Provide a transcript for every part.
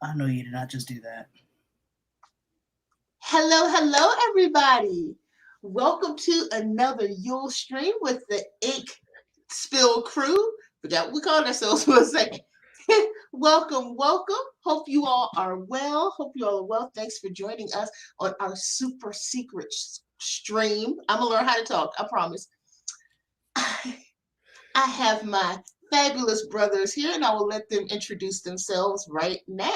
I know you did not just do that. Hello, everybody. Welcome to another Yule stream with the Ink Spill crew. Forgot what we called ourselves for a second. welcome. Hope you all are well. Thanks for joining us on our super secret stream. I'm going to learn how to talk, I promise. I have my fabulous brothers here, and I will let them introduce themselves right now.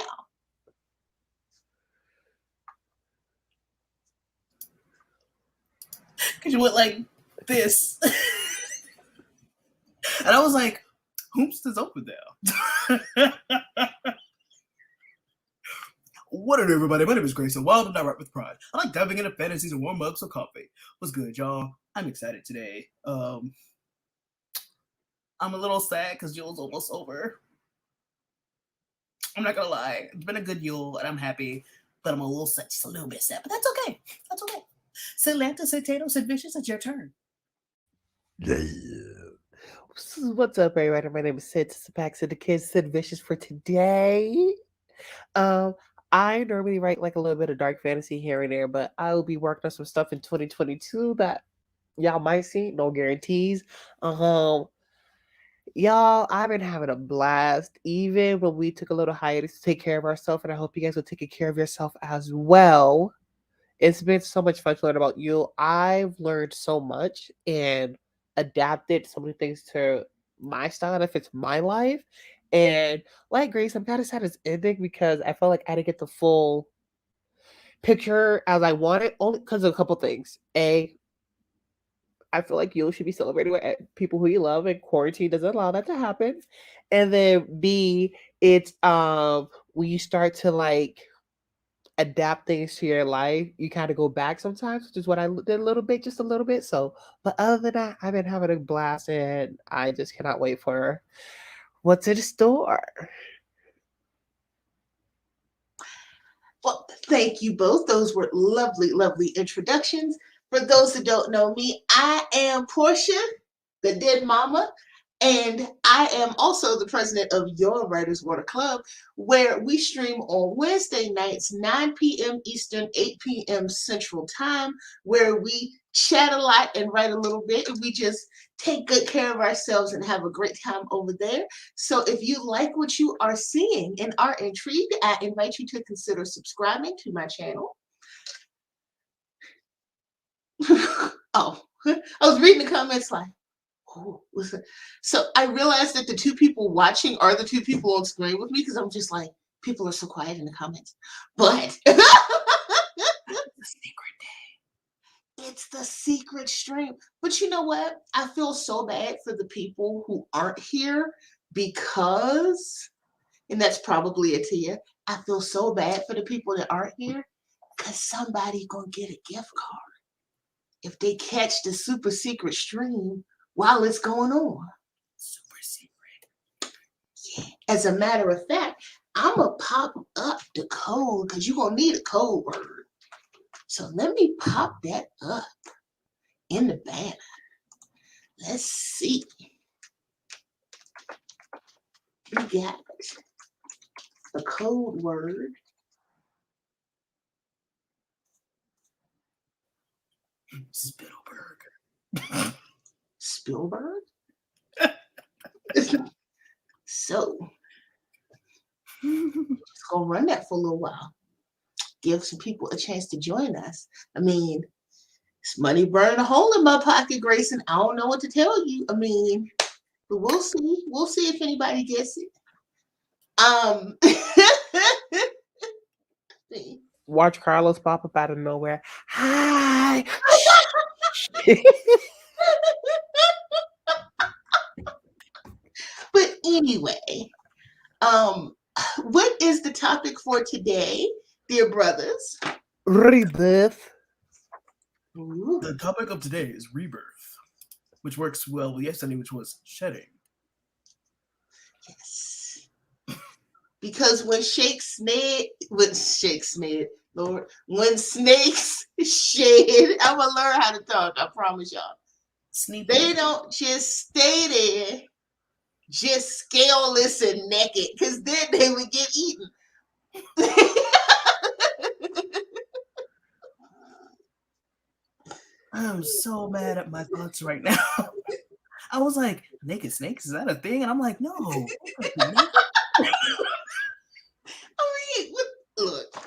Because you went like this. And I was like, whoops is over there? What up, everybody? My name is Grayson Wild, and I rap with pride. I like diving into fantasies and warm mugs of coffee. What's good, y'all? I'm excited today. I'm a little sad because Yule's almost over. I'm not gonna lie. It's been a good Yule, and I'm happy, but I'm a little sad, just a little bit sad. But that's okay. That's okay. Sid Lanta, Sid Tato, Sid Vicious, it's your turn. Yeah. What's up, everybody? My name is Sid Pax and the kids Sid Vicious for today. Um, I normally write like a little bit of dark fantasy here and there, but I will be working on some stuff in 2022 that y'all might see. No guarantees. Um, y'all, I've been having a blast. Even when we took a little hiatus to take care of ourselves, and I hope you guys will take care of yourself as well. It's been so much fun to learn about you. I've learned so much and adapted so many things to my style that fits my life. And like Grace, I'm kind of sad it's ending because I felt like I didn't get the full picture as I wanted, only because of a couple things. A, I feel like you should be celebrating with people who you love, and quarantine doesn't allow that to happen. And then B, it's when you start to like adapt things to your life, you kind of go back sometimes, which is what I did a little bit, just a little bit. So, but other than that, I've been having a blast, and I just cannot wait for what's in store. Well, thank you both. Those were lovely introductions. For those who don't know me, I am Portia, the dead mama, and I am also the president of Your Writers Water Club, where we stream on Wednesday nights, 9 p.m. Eastern, 8 p.m. Central Time, where we chat a lot and write a little bit, and we just take good care of ourselves and have a great time over there. So if you like what you are seeing and are intrigued, I invite you to consider subscribing to my channel. Oh, I was reading the comments like, oh, listen. So I realized that the two people watching are the two people on screen with me because I'm just like, people are so quiet in the comments. But The secret day. it's the secret stream. But you know what? I feel so bad for the people who aren't here because, and that's probably a tear, I feel so bad for the people that aren't here because somebody gonna get a gift card if they catch the super secret stream while it's going on. Super secret. Yeah. As a matter of fact, I'm gonna pop up the code because you're gonna need a code word. So let me pop that up in the banner. Let's see. We got the code word. Spielberg. Spielberg? So, just gonna run that for a little while. Give some people a chance to join us. I mean, it's money burning a hole in my pocket, Grayson. I don't know what to tell you. I mean, but we'll see. We'll see if anybody gets it. Watch Carlos pop up out of nowhere. Hi. But anyway, what is the topic for today, dear brothers? Rebirth. Ooh. The topic of today is rebirth, which works well with yesterday, which was shedding. Yes. Because when Lord, when snakes shed, I'm gonna learn how to talk. I promise y'all. They don't just stay there, just scaleless and naked, because then they would get eaten. I'm so mad at my thoughts right now. I was like, naked snakes, is that a thing? And I'm like, no, don't touch me naked. I mean, look.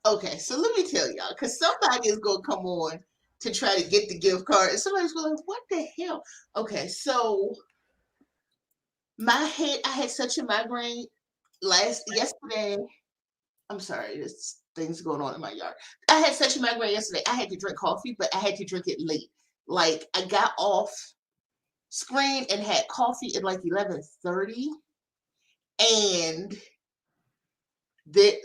Okay, so let me tell y'all, because somebody is gonna come on to try to get the gift card, and somebody's going, "What the hell?" Okay, so my head, I had such a migraine yesterday. I'm sorry, there's things going on in my yard. I had such a migraine yesterday. I had to drink coffee, but I had to drink it late. Like I got off screen and had coffee at like 11:30, and that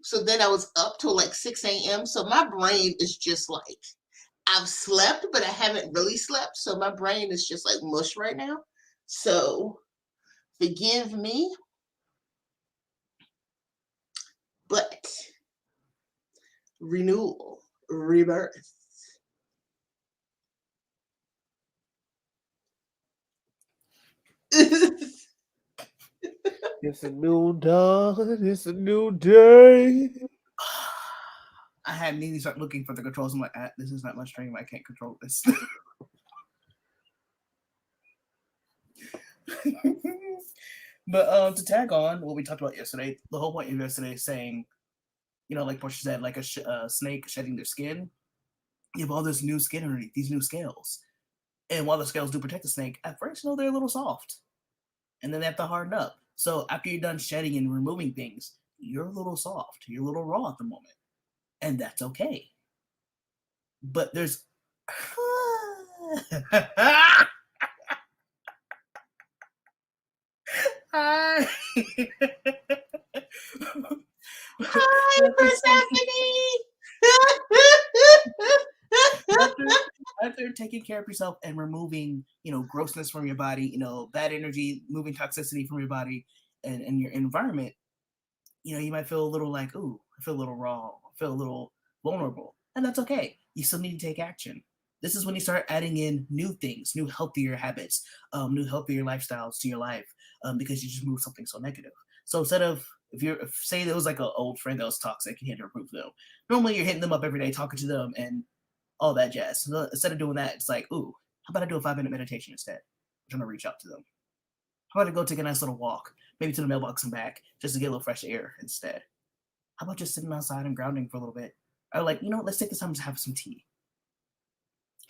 so then I was up till like 6 a.m. So my brain is just like I've slept, but I haven't really slept. So my brain is just like mush right now. So forgive me, but renewal, rebirth. It's a new dawn. It's a new day. I had immediately start looking for the controls. I'm like, this is not my stream. I can't control this. But to tag on what we talked about yesterday, the whole point of yesterday is saying, like Portia said, like a snake shedding their skin. You have all this new skin underneath, these new scales. And while the scales do protect the snake, at first, they're a little soft. And then they have to harden up. So after you're done shedding and removing things, you're a little soft. You're a little raw at the moment. And that's okay. But there's Hi. Hi, Persephone. after taking care of yourself and removing, grossness from your body, bad energy, moving toxicity from your body and your environment, you might feel a little like, ooh, I feel a little raw, I feel a little vulnerable. And that's okay. You still need to take action. This is when you start adding in new things, new healthier habits, new healthier lifestyles to your life, because you just moved something so negative. So instead of if say there was like an old friend that was toxic, you had to remove them. Normally you're hitting them up every day, talking to them, and all that jazz. So instead of doing that, it's like, ooh, how about I do a 5-minute meditation instead? I'm trying to reach out to them. How about I go take a nice little walk, maybe to the mailbox and back, just to get a little fresh air instead? How about just sitting outside and grounding for a little bit? Or like, let's take this time to have some tea.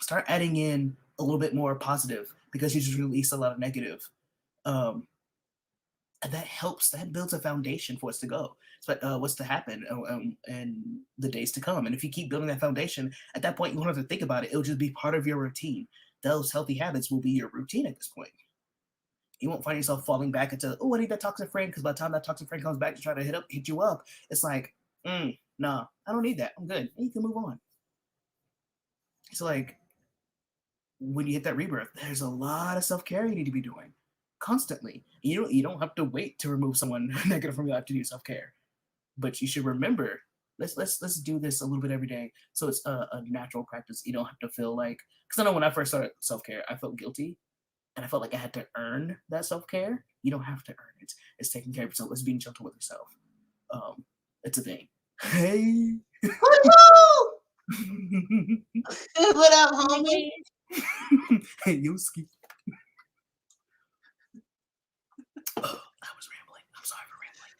Start adding in a little bit more positive because you just released a lot of negative. And that helps, that builds a foundation for us to go. But what's to happen in the days to come. And if you keep building that foundation, at that point, you won't have to think about it. It'll just be part of your routine. Those healthy habits will be your routine at this point. You won't find yourself falling back into, oh, I need that toxic friend, because by the time that toxic friend comes back to try to hit you up, it's like, nah, I don't need that. I'm good. And you can move on. It's like, when you hit that rebirth, there's a lot of self-care you need to be doing constantly. You don't have to wait to remove someone negative from your life to do self-care. But you should remember, let's do this a little bit every day, so it's a natural practice. You don't have to feel like, because I know when I first started self-care, I felt guilty, and I felt like I had to earn that self-care. You don't have to earn it. It's taking care of yourself. It's being gentle with yourself. It's a thing. Hey. What up, homie? Hey, Yuski. I was rambling. I'm sorry for rambling.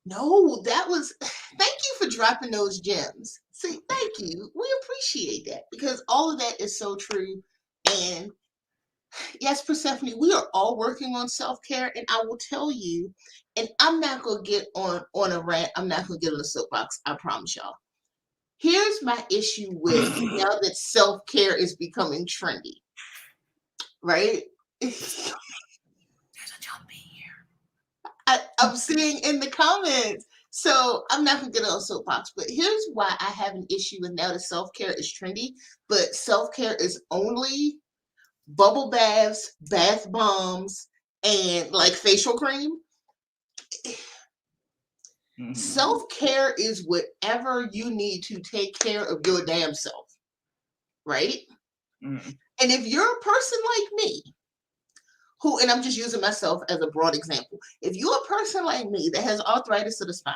No, that was. Thank you for dropping those gems. See, thank you. We appreciate that because all of that is so true. And yes, Persephone, we are all working on self-care, and I will tell you, and I'm not gonna get on a rant. I'm not gonna get on a soapbox. I promise y'all. Here's my issue with now that self-care is becoming trendy, right? There's a jumpy here. I'm seeing in the comments. So I'm not gonna get on a soapbox, but here's why I have an issue with now that self-care is trendy, but self-care is only bubble baths, bath bombs, and like facial cream. Mm-hmm. Self-care is whatever you need to take care of your damn self, right? Mm-hmm. And if you're a person like me, and I'm just using myself as a broad example, if you're a person like me that has arthritis of the spine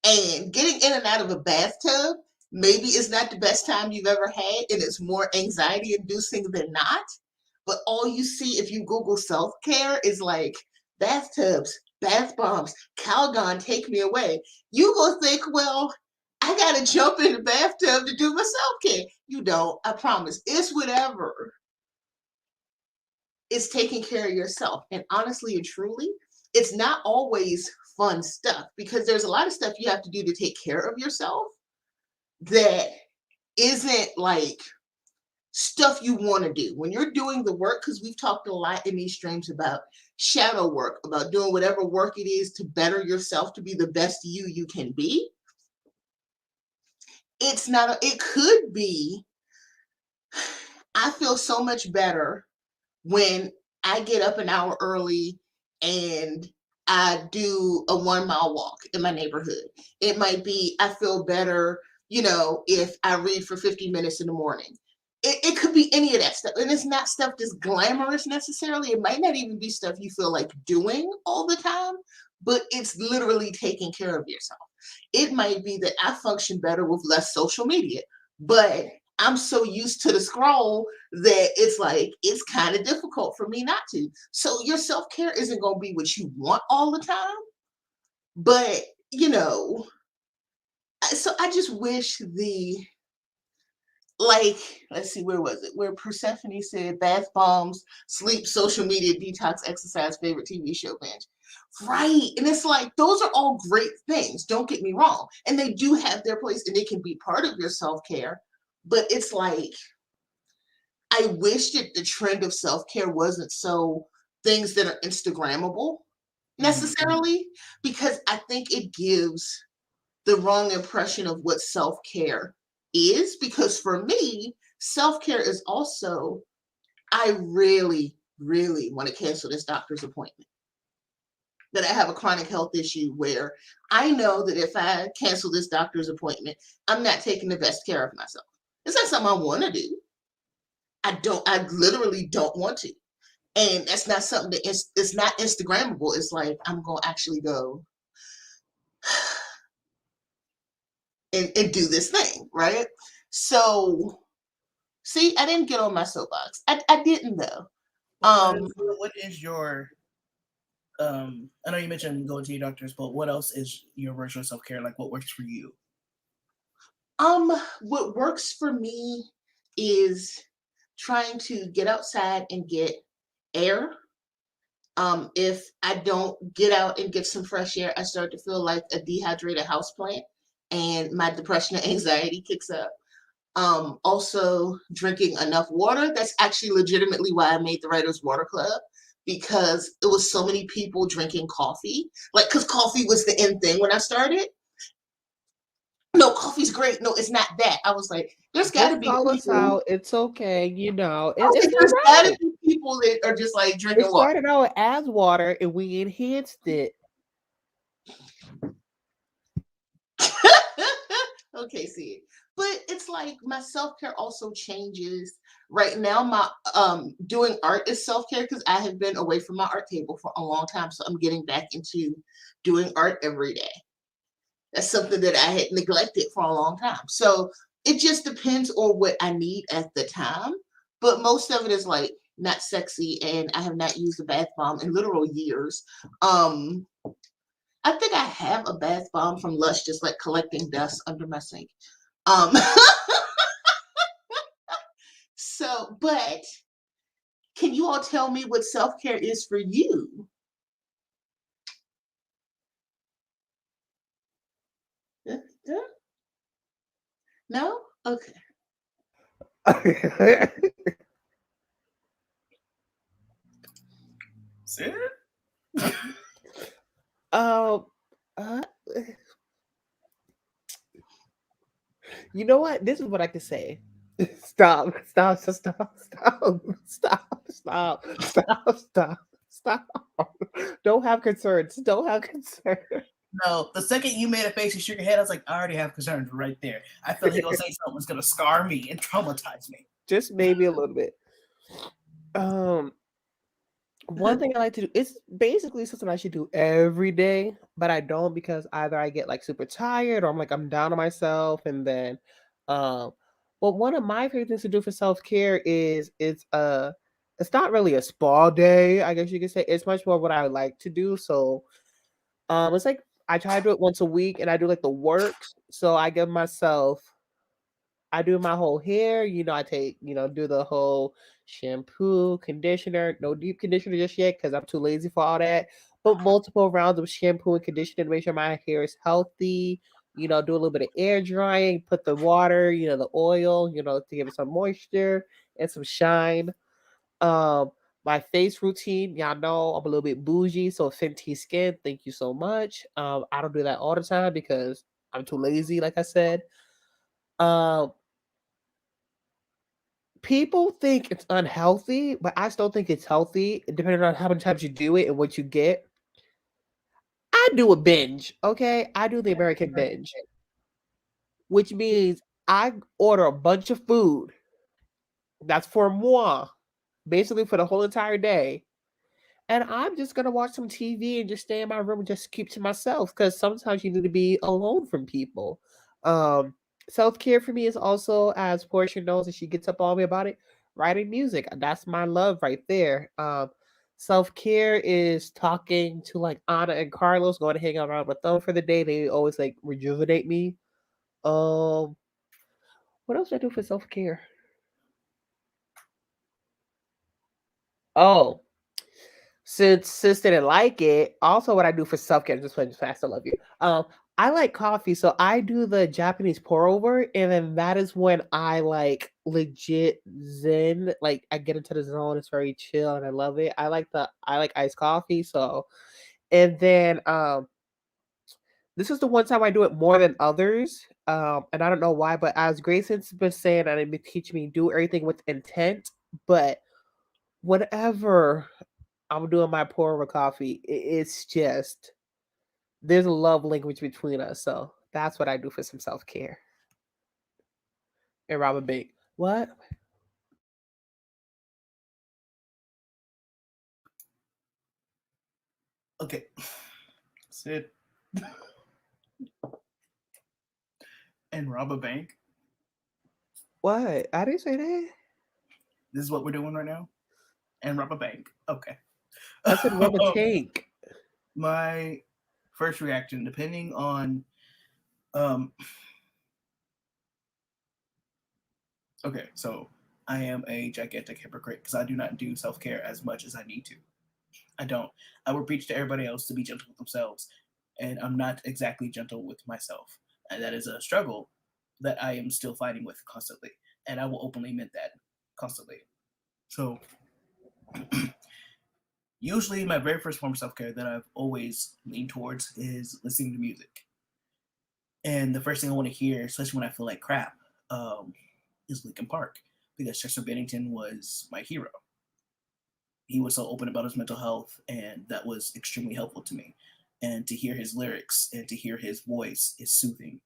And getting in and out of a bathtub maybe is not the best time you've ever had, and it's more anxiety inducing than not. But all you see if you Google self care is like bathtubs, bath bombs, Calgon, take me away. You go think, well, I gotta jump in the bathtub to do my self care. You don't, I promise. It's whatever. It's taking care of yourself. And honestly and truly, it's not always fun stuff, because there's a lot of stuff you have to do to take care of yourself that isn't like stuff you want to do. When you're doing the work, because we've talked a lot in these streams about shadow work, about doing whatever work it is to better yourself, to be the best you can be. It could be, I feel so much better when I get up an hour early and I do a 1 mile walk in my neighborhood. It might be, I feel better, if I read for 50 minutes in the morning. It could be any of that stuff. And it's not stuff that's glamorous necessarily. It might not even be stuff you feel like doing all the time, but it's literally taking care of yourself. It might be that I function better with less social media, but I'm so used to the scroll that it's kind of difficult for me not to. So your self-care isn't going to be what you want all the time, but so I just wish let's see, where was it? Where Persephone said bath bombs, sleep, social media, detox, exercise, favorite TV show binge. Right. And it's like, those are all great things. Don't get me wrong. And they do have their place and they can be part of your self-care. But it's like, I wish that the trend of self-care wasn't so things that are Instagrammable necessarily, because I think it gives the wrong impression of what self-care is. Because for me, self-care is also, I really, really want to cancel this doctor's appointment. That I have a chronic health issue where I know that if I cancel this doctor's appointment, I'm not taking the best care of myself. It's not something I want to do. I literally don't want to. And that's not something that it's not Instagrammable. It's like, I'm going to actually go and do this thing, right? So, see, I didn't get on my soapbox. I didn't, though. What is your I know you mentioned going to your doctors, but what else is your version of self-care? Like, what works for you? What works for me is trying to get outside and get air. If I don't get out and get some fresh air, I start to feel like a dehydrated houseplant and my depression and anxiety kicks up. Also drinking enough water. That's actually legitimately why I made the Writers Water Club, because it was so many people drinking coffee. Like, because coffee was the end thing when I started. No, coffee's great. No, it's not that. I was like, there's got to Just be call us people. out. It's okay. I was like, It's there's all got to right. be people that are just like It drinking water. started out as water and we enhanced it. Okay, see. But it's like my self-care also changes. Right now, my doing art is self-care because I have been away from my art table for a long time. So I'm getting back into doing art every day. That's something that I had neglected for a long time. So it just depends on what I need at the time. But most of it is like not sexy, and I have not used a bath bomb in literal years. I think I have a bath bomb from Lush, just like collecting dust under my sink. Um, but can you all tell me what self-care is for you? No? Okay. Sid? uh, you know what? This is what I can say. Stop. Don't have concerns. Don't have concerns. No, the second you made a face and shook your head, I was like, I already have concerns right there. I feel he's gonna say something that's gonna scar me and traumatize me. Just maybe a little bit. One thing I like to do, it's basically something I should do every day, but I don't because either I get like super tired or I'm down on myself and then um well one of my favorite things to do for self-care is it's not really a spa day, I guess you could say. It's much more what I like to do. So it's like I try to do it once a week and I do like the works. So I give myself I do my whole hair, I take, do the whole shampoo, conditioner, no deep conditioner just yet because I'm too lazy for all that. But multiple rounds of shampoo and conditioner to make sure my hair is healthy. Do a little bit of air drying, put the water, the oil, to give it some moisture and some shine. Um, my face routine, y'all know I'm a little bit bougie, so Fenty Skin, thank you so much. I don't do that all the time because I'm too lazy, like I said. Um, People think it's unhealthy, but I still think it's healthy, depending on how many times you do it and what you get. I do a binge, okay? I do the American binge, which means I order a bunch of food. That's for moi, basically for the whole entire day. And I'm just gonna watch some TV and just stay in my room and just keep to myself because sometimes you need to be alone from people. Um, Self care for me is also, as Portia knows, and she gets up on me about it, writing music. That's my love right there. Self care is talking to like Anna and Carlos, going to hang around with them for the day. They always like rejuvenate me. Um, what else do I do for self care? Oh, since they didn't like it, also what I do for self care, just playing fast, I love you. I like coffee, so I do the Japanese pour over, and then that is when I like legit zen. Like I get into the zone. It's very chill, and I love it. I like iced coffee, so and then this is the one time I do it more than others. And I don't know why, but as Grayson's been saying, and it been teaching me do everything with intent, but whatever I'm doing my pour over coffee. It's just there's a love language between us, so that's what I do for some self care. And Robin Big, what? Okay. Sid and rob a bank. What? I didn't say that. This is what we're doing right now. And rob a bank. Okay. I said rub a tank. My first reaction, depending on um okay, so I am a gigantic hypocrite because I do not do self-care as much as I need to. I don't. I will preach to everybody else to be gentle with themselves, and I'm not exactly gentle with myself. And that is a struggle that I am still fighting with constantly. And I will openly admit that constantly. So usually my very first form of self-care that I've always leaned towards is listening to music. And the first thing I want to hear, especially when I feel like crap, um, is Linkin Park because Chester Bennington was my hero. He was so open about his mental health, and that was extremely helpful to me. And to hear his lyrics and to hear his voice is soothing.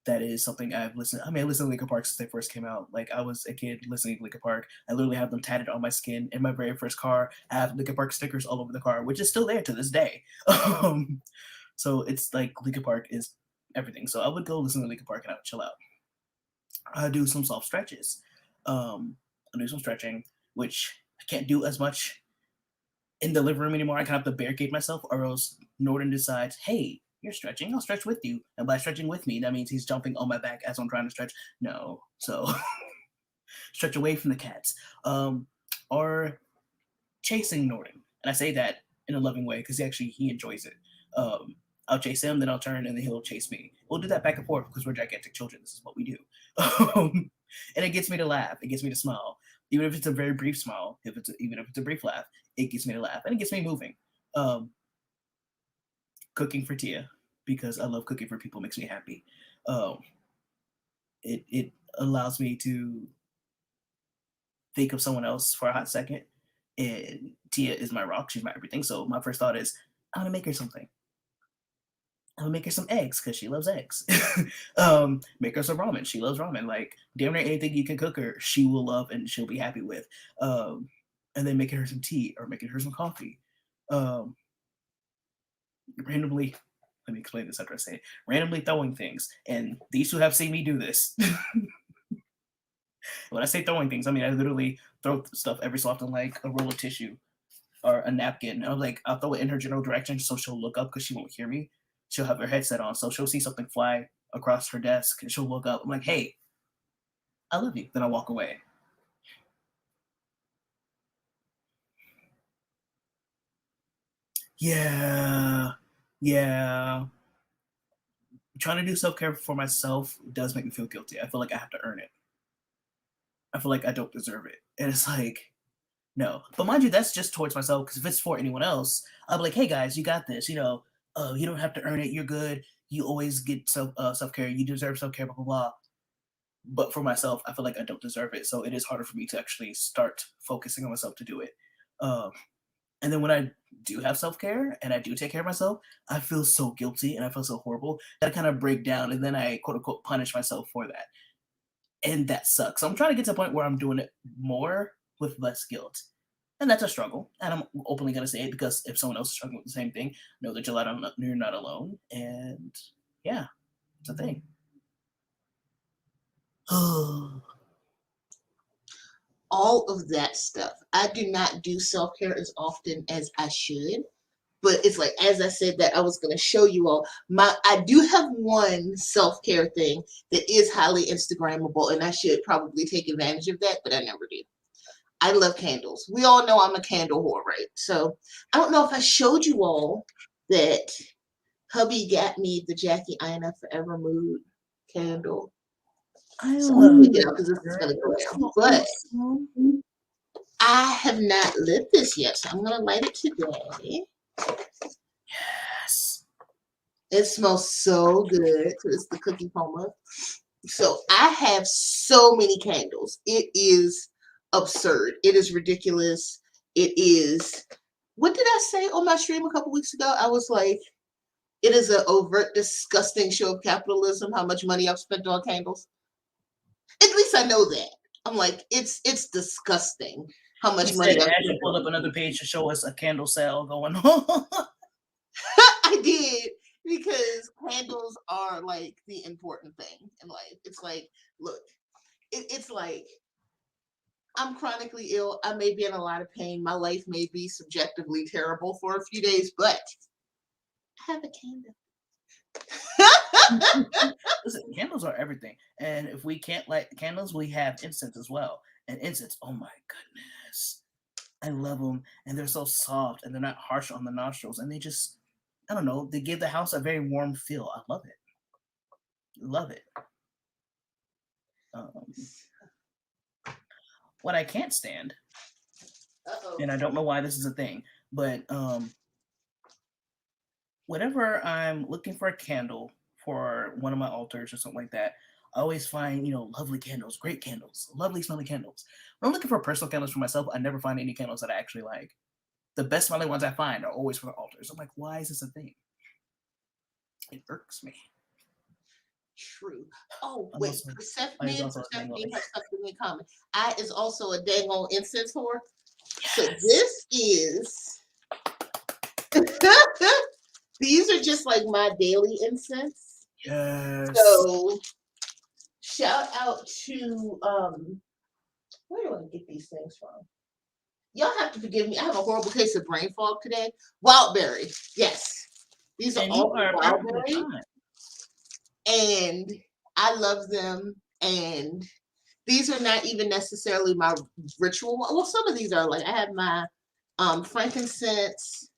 That is something I've listened. I mean, I listened to Linkin Park since they first came out. Like I was a kid listening to Linkin Park. I literally have them tatted on my skin. In my very first car, I have Linkin Park stickers all over the car, which is still there to this day. So it's like Linkin Park is everything. So I would go listen to Linkin Park and I would chill out. I do some soft stretches. I do some stretching, which I can't do as much in the living room anymore. I kind of have to barricade myself, or else Norton decides, hey, you're stretching, I'll stretch with you. And by stretching with me, that means he's jumping on my back as I'm trying to stretch. No. So stretch away from the cats. Or chasing Norton. And I say that in a loving way because he enjoys it. Um, I'll chase him, then I'll turn, and then he'll chase me. We'll do that back and forth because we're gigantic children. This is what we do. And it gets me to laugh. It gets me to smile. Even if it's a very brief smile, even if it's a brief laugh, it gets me to laugh and it gets me moving. Um, Cooking for Tia because I love cooking for people makes me happy. Um, it allows me to think of someone else for a hot second. And Tia is my rock. She's my everything. So my first thought is, I'm gonna make her something. I'm gonna make her some eggs because she loves eggs. Make her some ramen. She loves ramen. Like damn near anything you can cook her, she will love and she'll be happy with. Um, and then making her some tea or making her some coffee. Um, randomly, let me explain this after I say it. Randomly throwing things, and these two have seen me do this. When I say throwing things, I mean I literally throw stuff every so often, like a roll of tissue or a napkin. And I'm like, I'll throw it in her general direction so she'll look up because she won't hear me. She'll have her headset on, so she'll see something fly across her desk and she'll look up. I'm like, hey, I love you. Then I walk away. Yeah, yeah. Trying to do self care for myself does make me feel guilty. I feel like I have to earn it. I feel like I don't deserve it. And it's like, no. But mind you, that's just towards myself because if it's for anyone else, I'll be like, hey guys, you got this. You don't have to earn it. You're good. You always get self care. You deserve self care, blah, blah, blah. But for myself, I feel like I don't deserve it. So it is harder for me to actually start focusing on myself to do it. Um, and then when I do have self care and I do take care of myself, I feel so guilty and I feel so horrible that I kind of break down and then I quote unquote punish myself for that. And that sucks. So I'm trying to get to a point where I'm doing it more with less guilt. And that's a struggle. And I'm openly going to say it because if someone else is struggling with the same thing, know that you're not alone. And yeah, it's a thing. All of that stuff. I do not do self-care as often as I should. But it's like, as I said that I was going to show you all, I do have one self-care thing that is highly Instagrammable, and I should probably take advantage of that, but I never do. I love candles. We all know I'm a candle whore, right? So I don't know if I showed you all that hubby got me the Jackie Aina Forever Mood candle. I So love I'm because this is it. going to go That's down. so But awesome. I have not lit this yet, so I'm going to light it today. Yes. It smells so good because it's the cookie coma. So I have so many candles. It is absurd. It is ridiculous. It is. What did I say on my stream a couple weeks ago? I was like, it is an overt, disgusting show of capitalism. How much money I've spent on candles. At least I know that. I'm like, it's disgusting how much money Instead, I've Ash spent pulled up on. another page to show us a candle sale going on. I did because candles are like the important thing in life. It's like, look, it's like I'm chronically ill. I may be in a lot of pain. My life may be subjectively terrible for a few days, but I have a candle. Listen, candles are everything. And if we can't light candles, we have incense as well. And incense, oh my goodness. I love them. And they're so soft and they're not harsh on the nostrils. And they just, I don't know, they give the house a very warm feel. I love it. Love it. Um, what I can't stand, and I don't know why this is a thing, but whenever I'm looking for a candle for one of my altars or something like that, I always find, lovely candles, great candles, lovely smelling candles. When I'm looking for personal candles for myself, I never find any candles that I actually like. The best smelling ones I find are always for the altars. I'm like, why is this a thing? It irks me. True. Oh, I'm wait. also, I is Persephone also a dang have like, something in common. I is also a dang on incense whore. So yes. this is. These are just like my daily incense. Yes. So shout out to where do I get these things from? Y'all have to forgive me. I have a horrible case of brain fog today. Wildberry. Yes. These are And you all are perfectly wildberry. fine. And I love them. And these are not even necessarily my ritual. Well, some of these are like I have my frankincense,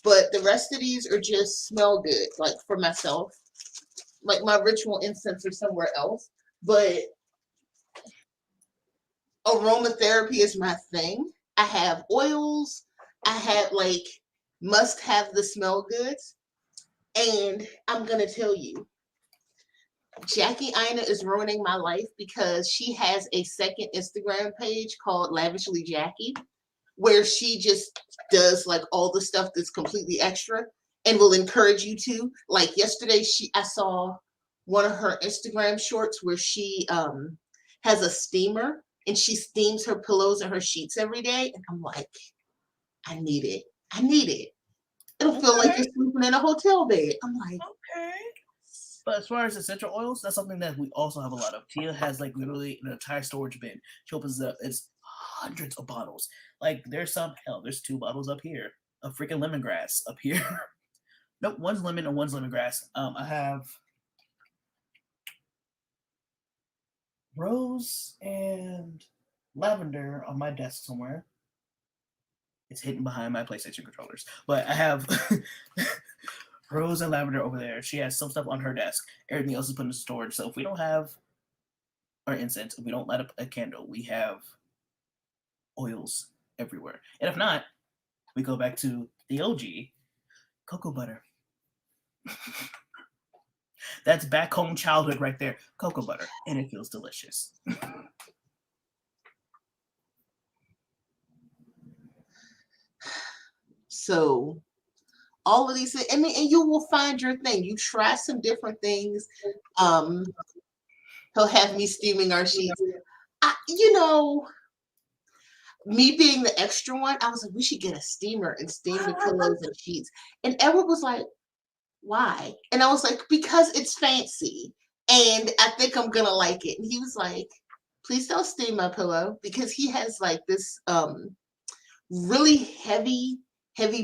but the rest of these are just smell good, like for myself. Like my ritual incense are somewhere else. But aromatherapy is my thing. I have oils. I have like must have the smell goods. And I'm gonna tell you, Jackie Aina is ruining my life because she has a second Instagram page called Lavishly Jackie, where she just does like all the stuff that's completely extra and will encourage you to. Like yesterday, I saw one of her Instagram shorts where she has a steamer and she steams her pillows and her sheets every day. And I'm like, I need it. I need it. It'll feel like you're Okay. sleeping in a hotel bed. I'm like, Okay. But as far as essential oils, that's something that we also have a lot of. Tia has like literally an entire storage bin. She opens it up. It's hundreds of bottles. Like there's some hell. There's 2 bottles up here of freaking lemongrass up here. Nope, one's lemon and one's lemongrass. I have rose and lavender on my desk somewhere. It's hidden behind my PlayStation controllers. But I have rose and lavender over there. She has some stuff on her desk. Everything else is put in storage. So if we don't have our incense, if we don't light up a candle, we have oils everywhere. And if not, we go back to the OG cocoa butter. That's back home childhood right there. Cocoa butter. And it feels delicious. so all of these things, I mean, and you will find your thing. You try some different things. He'll have me steaming our sheets. Me being the extra one, I was like, we should get a steamer and steam the pillows and sheets. And Edward was like, why? And I was like, because it's fancy. And I think I'm gonna like it. And he was like, please don't steam my pillow, because he has like this really heavy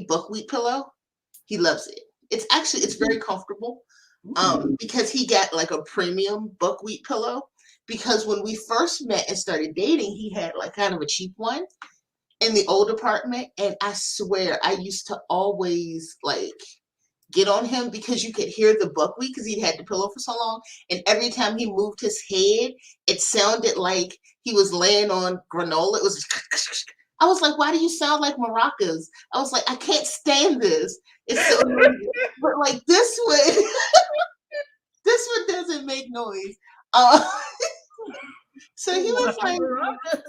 buckwheat pillow. He loves it. It's very comfortable. Because he got like a premium buckwheat pillow. Because when we first met and started dating, he had like kind of a cheap one in the old apartment. And I swear I used to always like get on him because you could hear the buckwheat because he'd had the pillow for so long. And every time he moved his head, it sounded like he was laying on granola. It was I was like, why do you sound like maracas? I was like, I can't stand this. It's so annoying. But like this one, this one doesn't make noise. So he was like, because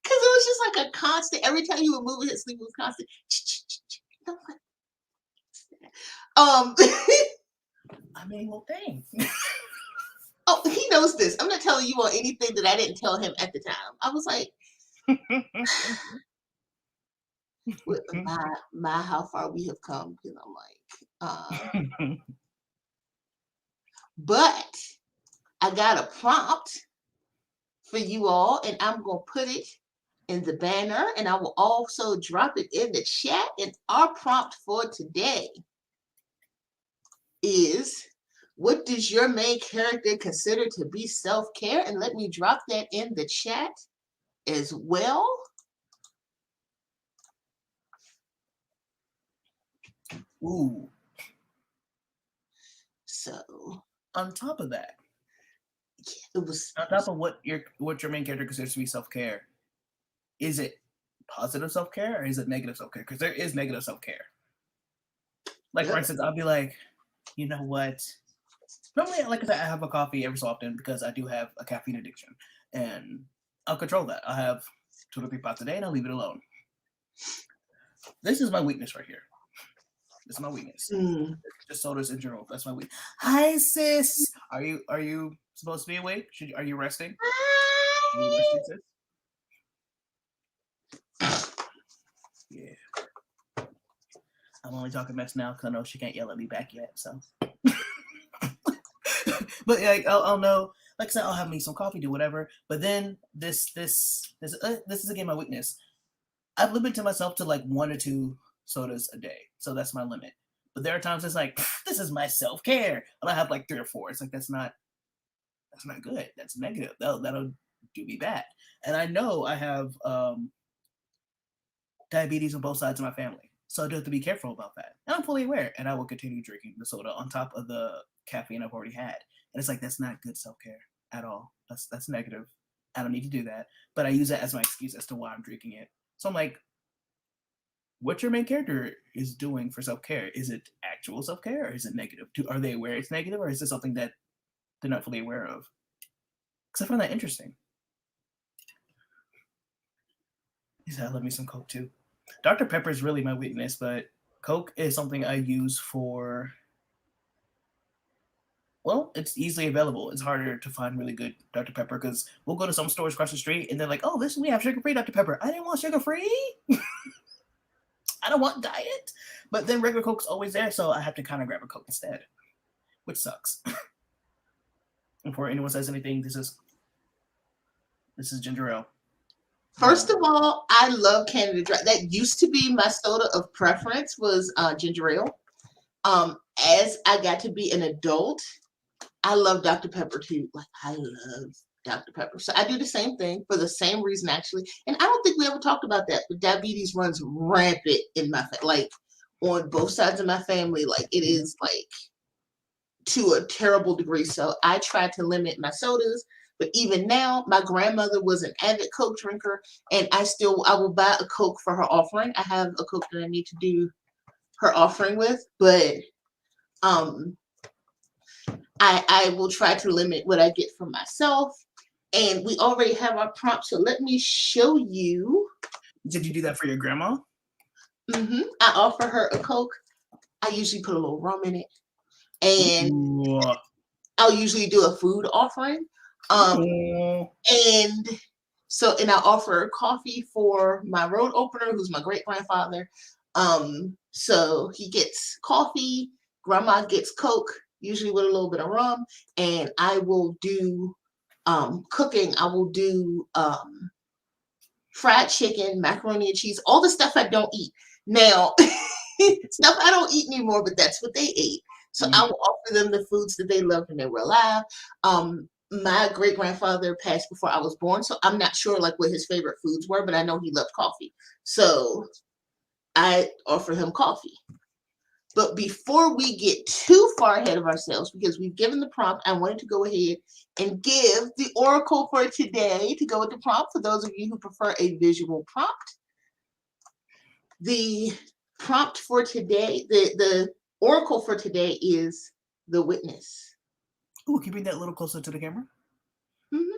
it was just like a constant. Every time you would move his sleep, it was constant. I mean, well, dang. Oh, he knows this. I'm not telling you on anything that I didn't tell him at the time. I was like, my, how far we have come. Because I'm like, but I got a prompt for you all, and I'm going to put it in the banner, and I will also drop it in the chat. And our prompt for today is, what does your main character consider to be self-care? And let me drop that in the chat as well. Ooh. So On top of that, it was on top of what your main character considers to be self-care, is it positive self-care or is it negative self-care? Because there is negative self-care. Like, for instance, I'll be like, you know what? Normally, like I said, I have a coffee every so often because I do have a caffeine addiction. And I'll control that. I'll have 2 to 3 pots a day and I'll leave it alone. This is my weakness right here. This is my weakness. Just sodas in general. That's my weakness. Hi, sis. Are you supposed to be awake? Are you resting? Are you resting, sis? Yeah. I'm only talking mess now because I know she can't yell at me back yet. So, but like I'll know. Like I said, I'll have me some coffee, do whatever. But then this is again my weakness. I've limited myself to like 1 or 2 sodas a day, so that's my limit. But there are times it's like, this is my self-care, and I have like 3 or 4. It's like that's not good. That's negative. That'll do me bad. And I know I have diabetes on both sides of my family, so I do have to be careful about that. And I'm fully aware, and I will continue drinking the soda on top of the caffeine I've already had. And it's like that's not good self-care at all. That's negative. I don't need to do that. But I use that as my excuse as to why I'm drinking it. So I'm like, what your main character is doing for self-care, is it actual self-care or is it negative? Are they aware it's negative, or is it something that they're not fully aware of? Because I find that interesting. He said, I love me some Coke too. Dr. Pepper is really my weakness, but Coke is something I use for Well, it's easily available. It's harder to find really good Dr. Pepper because we'll go to some stores across the street and they're like, "Oh, listen, we have sugar-free Dr. Pepper." I didn't want sugar-free. I don't want diet. But then regular Coke's always there, so I have to kind of grab a Coke instead, which sucks. Before anyone says anything, this is ginger ale. First of all, I love Canada Dry. That used to be my soda of preference was ginger ale. As I got to be an adult, I love Dr. Pepper too. Like I love Dr. Pepper. So I do the same thing for the same reason actually. And I don't think we ever talked about that, but diabetes runs rampant in my like on both sides of my family. Like it is like to a terrible degree. So I try to limit my sodas. But even now, my grandmother was an avid Coke drinker, and I will buy a Coke for her offering. I have a Coke that I need to do her offering with, but I will try to limit what I get for myself. And we already have our prompt, so let me show you. Did you do that for your grandma? I offer her a Coke. I usually put a little rum in it, and Ooh. I'll usually do a food offering. And so, and I offer coffee for my road opener, who's my great grandfather. So he gets coffee, grandma gets Coke, usually with a little bit of rum, and I will do cooking. I will do fried chicken, macaroni and cheese, all the stuff I don't eat. Now, stuff I don't eat anymore, but that's what they ate. So I will offer them the foods that they loved when they were alive. My great grandfather passed before I was born, so I'm not sure like what his favorite foods were, but I know he loved coffee. So I offer him coffee. But before we get too far ahead of ourselves, because we've given the prompt, I wanted to go ahead and give the oracle for today to go with the prompt for those of you who prefer a visual prompt. The prompt for today, the oracle for today is the witness. Ooh, can you bring that a little closer to the camera? Ooh.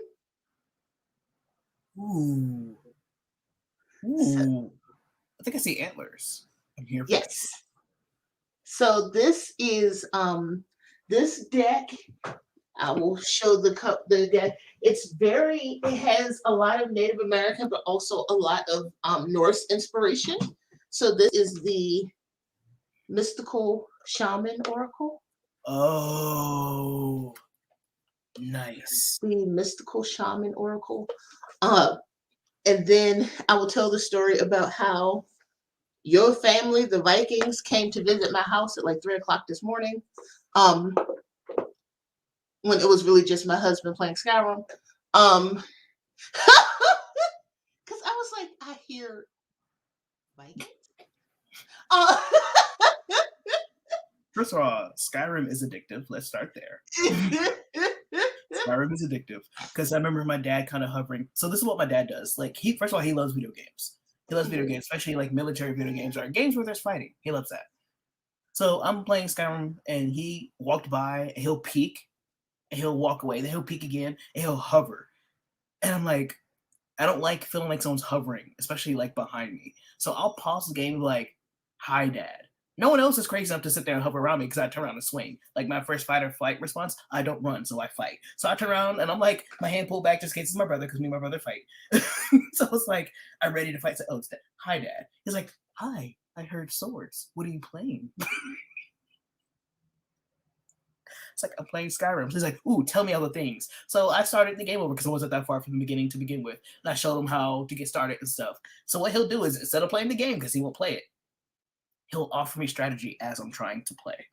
Ooh. I think I see antlers. I'm here for Yes. So this is this deck. I will show the deck. It has a lot of Native American, but also a lot of Norse inspiration. So this is the mystical shaman oracle. Oh, nice. The mystical shaman oracle. And then I will tell the story about how your family, the Vikings, came to visit my house at like 3:00 this morning. When it was really just my husband playing Skyrim. Because I was like, I hear Vikings. First of all, Skyrim is addictive. Let's start there. Skyrim is addictive because I remember my dad kind of hovering. So this is what my dad does. Like first of all, he loves video games. He loves video games, especially like military video games or games where there's fighting. He loves that. So I'm playing Skyrim and he walked by and he'll peek and he'll walk away. Then he'll peek again and he'll hover. And I'm like, I don't like feeling like someone's hovering, especially like behind me. So I'll pause the game like, "Hi, Dad." No one else is crazy enough to sit there and hover around me because I turn around and swing. Like my first fight or flight response, I don't run, so I fight. So I turn around and I'm like, my hand pulled back just in case it's my brother because me and my brother fight. So it's like, I'm ready to fight. So, it's Dad. "Hi, Dad." He's like, "Hi, I heard swords. What are you playing?" It's like, "I'm playing Skyrim." He's like, "Ooh, tell me other things." So I started the game over because I wasn't that far from the beginning to begin with. And I showed him how to get started and stuff. So what he'll do is instead of playing the game, because he won't play it, he'll offer me strategy as I'm trying to play.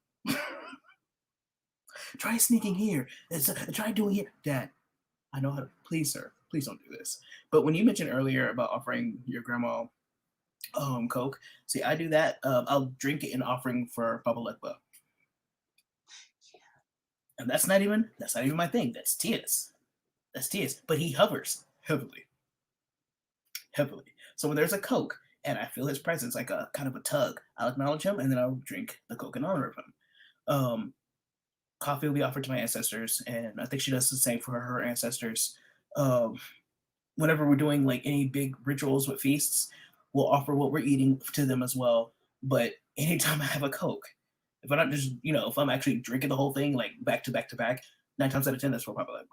"Try sneaking here. Try doing here." "Dad, I know how to. Please, sir, please don't do this." But when you mentioned earlier about offering your grandma Coke, see, I do that. I'll drink it in offering for Baba Legba. And that's not even my thing. That's Tia's. But he hovers heavily. So when there's a Coke and I feel his presence, like a kind of a tug, I'll acknowledge him and then I'll drink the Coke in honor of him. Coffee will be offered to my ancestors, and I think she does the same for her ancestors. Whenever we're doing like any big rituals with feasts, we'll offer what we're eating to them as well. But anytime I have a Coke, If I'm not just, if I'm actually drinking the whole thing like back to back to back, 9 times out of 10, that's for Papa Legba.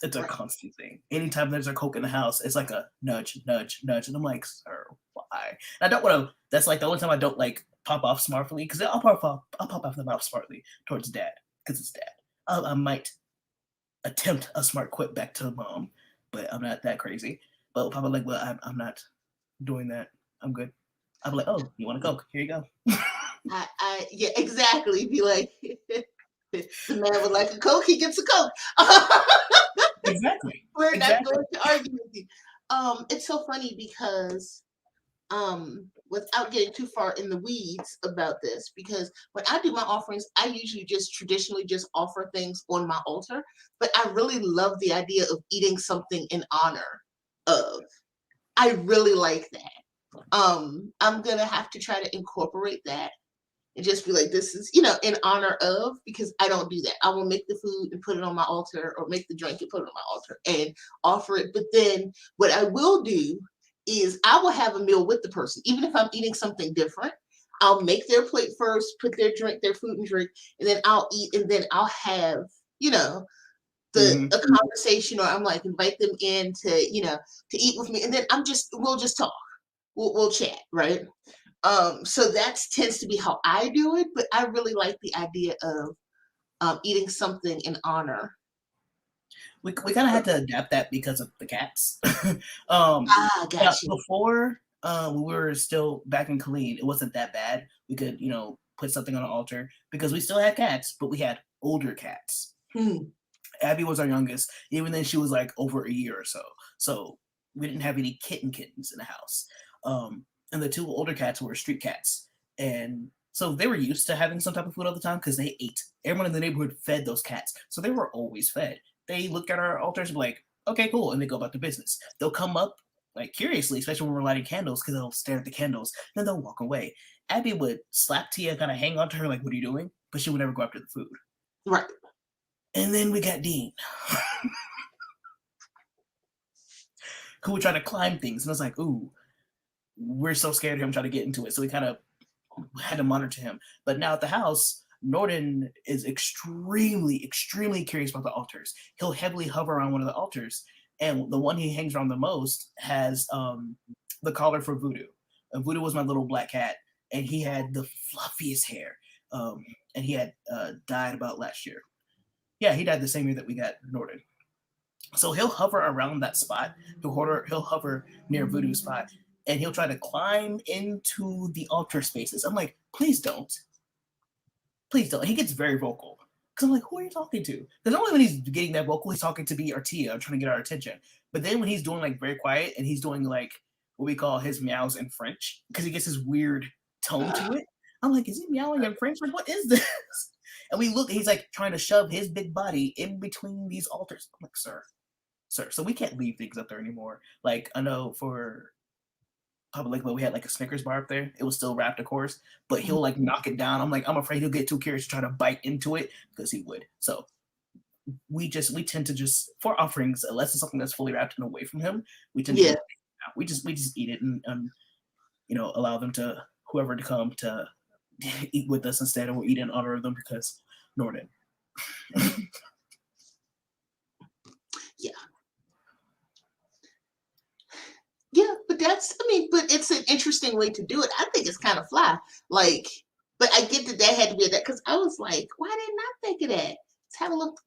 It's a Right. constant thing. Anytime there's a Coke in the house, it's like a nudge, nudge, nudge. And I'm like, sir, why? And I don't want to, that's like the only time I don't like pop off smartly, because I'll pop off the mouth smartly towards dad, because it's dad. I might attempt a smart quip back to mom, but I'm not that crazy. But Papa like, well, I'm not doing that. I'm good. I'm like, oh, you want a Coke? Here you go. Yeah, exactly. Be like, the man would like a Coke, he gets a Coke. Exactly. We're not Exactly. going to argue with you. It's so funny because without getting too far in the weeds about this, because when I do my offerings, I usually just traditionally just offer things on my altar, but I really love the idea of eating something in honor of. I really like that. I'm gonna have to try to incorporate that and just be like, this is, in honor of, because I don't do that. I will make the food and put it on my altar, or make the drink and put it on my altar and offer it. But then what I will do is I will have a meal with the person, even if I'm eating something different. I'll make their plate first, put their food and drink, and then I'll eat, and then I'll have, Mhm. a conversation, or I'm like invite them in to, to eat with me, and then we'll just talk. We'll chat, right? So that tends to be how I do it, but I really like the idea of eating something in honor. We kind of had to adapt that because of the cats. um, yeah, Gotcha. before when we were still back in Colleen, it wasn't that bad. We could, put something on an altar because we still had cats, but we had older cats. Hmm. Abby was our youngest. Even then, she was like over a year or so. So we didn't have any kittens in the house. And the two older cats were street cats, and so they were used to having some type of food all the time because they ate. Everyone in the neighborhood fed those cats, so they were always fed. They look at our altars and be like, "Okay, cool," and they go about their business. They'll come up like curiously, especially when we're lighting candles, because they'll stare at the candles, then they'll walk away. Abby would slap Tia, kind of hang on to her, like, "What are you doing?" But she would never go after the food. Right. And then we got Dean, who would try to climb things, and I was like, "Ooh, we're so scared of him trying to get into it." So we kind of had to monitor him. But now at the house, Norden is extremely, extremely curious about the altars. He'll heavily hover around one of the altars, and the one he hangs around the most has the collar for Voodoo. Voodoo was my little black cat, and he had the fluffiest hair. And he had died about last year. Yeah, he died the same year that we got Norden. So he'll hover around that spot. He'll hover near Voodoo's spot, and he'll try to climb into the altar spaces. I'm like, please don't. Please don't. He gets very vocal. Because I'm like, who are you talking to? Because only when he's getting that vocal, he's talking to me or Tia, trying to get our attention. But then when he's doing like very quiet and he's doing like what we call his meows in French, because he gets his weird tone to it, I'm like, is he meowing in French? Like, what is this? And we look, he's like trying to shove his big body in between these altars. I'm like, sir. So we can't leave things up there anymore. Like, I know for public, but we had like a Snickers bar up there. It was still wrapped, of course, but he'll like knock it down. I'm like, I'm afraid he'll get too curious to try to bite into it, because he would. So we tend to just, for offerings, unless it's something that's fully wrapped and away from him, we tend to we just eat it and allow them to, whoever to come to eat with us instead, and we'll eat in honor of them because Norden. Yeah. Yeah, but but it's an interesting way to do it. I think it's kind of fly. Like, but I get that had to be that, because I was like, why didn't I think of that? Let's have a look.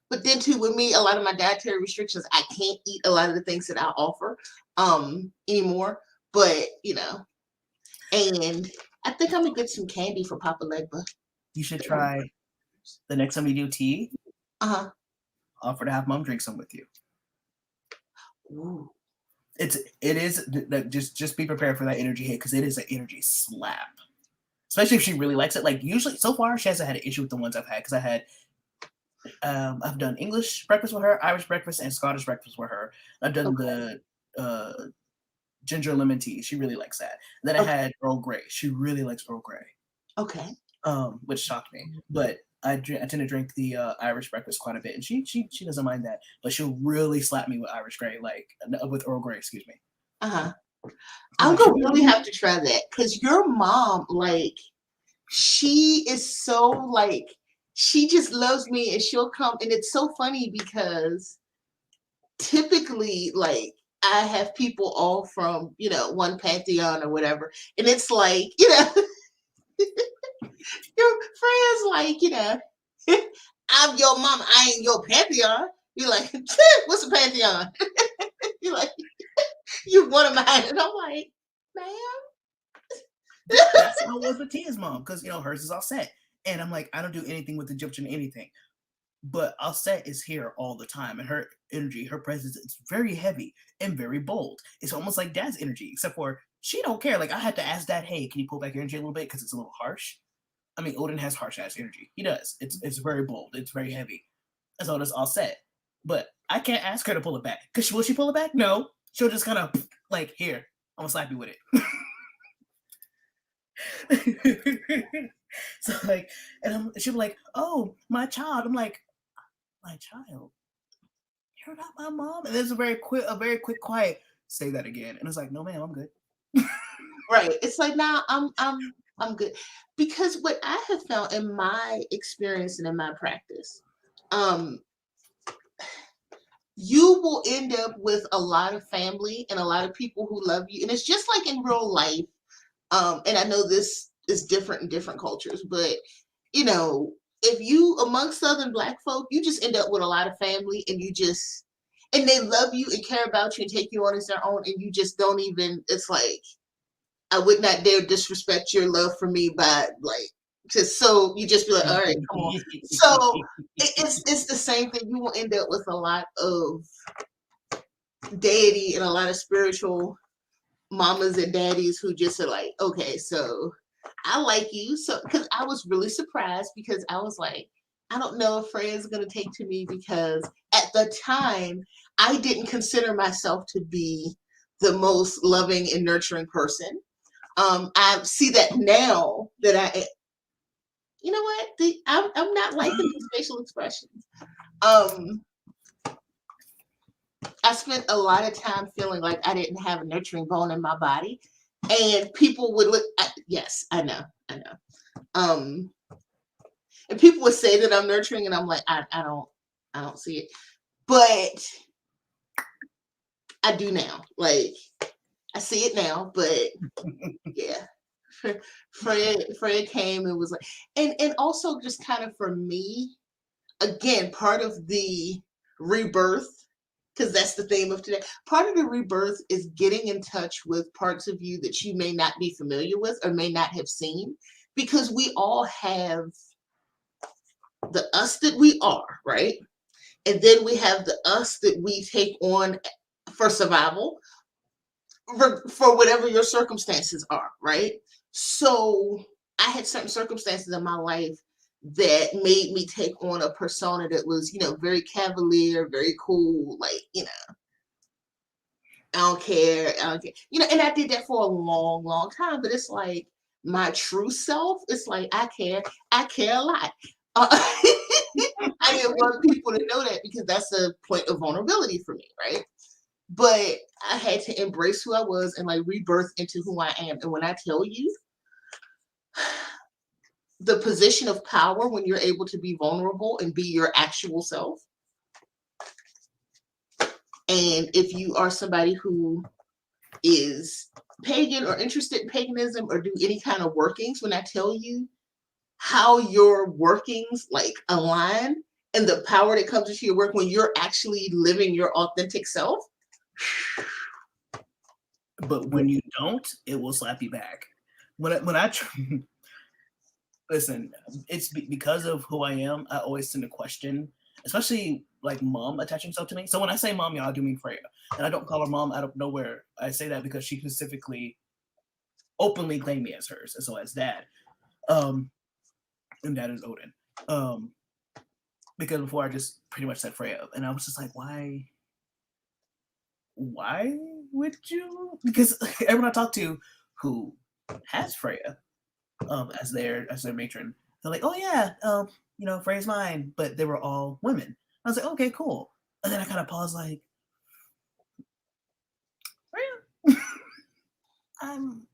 But then too, with me, a lot of my dietary restrictions, I can't eat a lot of the things that I offer anymore. But and I think I'm gonna get some candy for Papa Legba. You should try the next time you do tea. Offer to have mom drink some with you. Ooh. It is just be prepared for that energy hit, because it is an energy slap, especially if she really likes it. Like, usually so far she hasn't had an issue with the ones I've had, because I've done English breakfast with her, Irish breakfast, and Scottish breakfast with her. I've done the ginger lemon tea. She really likes that. And then I had Earl Grey. She really likes Earl Grey. Okay. Which shocked me, but I tend to drink the Irish breakfast quite a bit, and she doesn't mind that, but she'll really slap me with Irish Grey, like with Earl Grey, excuse me. I'm gonna really have to try that, because your mom, like, she is so like, she just loves me, and she'll come. And it's so funny because typically, like, I have people all from, one pantheon or whatever. And it's like, your friends, like, I'm your mom, I ain't your pantheon. You're like, what's a pantheon? You're like, you're one of mine. And I'm like, ma'am. That's how it was with Tia's mom, because hers is all set. And I'm like, I don't do anything with Egyptian anything. But Alset is here all the time, and her energy, her presence is very heavy and very bold. It's almost like Dad's energy, except for she don't care. Like, I had to ask Dad, hey, can you pull back your energy a little bit because it's a little harsh? I mean, Odin has harsh ass energy. He does. It's very bold. It's very heavy. And so does Alset. But I can't ask her to pull it back. Because will she pull it back? No. She'll just kind of like, here, I'm gonna slap you with it. So like, and she'll be like, oh, my child. I'm like, my child, you're not my mom. And there's a very quick, quiet, say that again. And it's like, no, ma'am, I'm good. Right. It's like, nah, I'm good. Because what I have found in my experience and in my practice, you will end up with a lot of family and a lot of people who love you. And it's just like in real life. And I know this is different in different cultures, but if you among Southern Black folk, you just end up with a lot of family, and and they love you and care about you and take you on as their own, and you just don't even, it's like, I would not dare disrespect your love for me by like, so you just be like, all right, come on. So it's the same thing. You will end up with a lot of deity and a lot of spiritual mamas and daddies who just are like, okay, so I like you. So, because I was really surprised, because I was like, I don't know if Freya's going to take to me, because at the time, I didn't consider myself to be the most loving and nurturing person. I see that now that you know what? I'm not liking these facial expressions. I spent a lot of time feeling like I didn't have a nurturing bone in my body, and people would look. Yes, I know. And people would say that I'm nurturing, and I'm like, I don't see it, but I do now. Like, I see it now, but yeah. Fred came and was like, and also just kind of for me, again, part of the rebirth, because that's the theme of today. Part of the rebirth is getting in touch with parts of you that you may not be familiar with or may not have seen, because we all have the us that we are, right? And then we have the us that we take on for survival, for whatever your circumstances are, right? So I had certain circumstances in my life that made me take on a persona that was, very cavalier, very cool, like, I don't care, and I did that for a long, long time. But it's like my true self. It's like I care a lot. I didn't want people to know that, because that's a point of vulnerability for me, right? But I had to embrace who I was and like rebirth into who I am. And when I tell you, the position of power when you're able to be vulnerable and be your actual self. And if you are somebody who is pagan or interested in paganism or do any kind of workings, when I tell you how your workings like align and the power that comes into your work when you're actually living your authentic self. But when you don't, it will slap you back. When I listen, it's because of who I am. I always tend to question, especially like mom attaching herself to me. So when I say mom, y'all, I do mean Freya, and I don't call her mom out of nowhere. I say that because she specifically, openly claimed me as hers, and so as dad, and dad is Odin. Because before I just pretty much said Freya, and I was just like, why would you? Because everyone I talk to who has Freya as their matron, they're like, oh yeah, Freya's mine, but they were all women. I was like, okay, cool. And then I kind of paused, like, Freya, I'm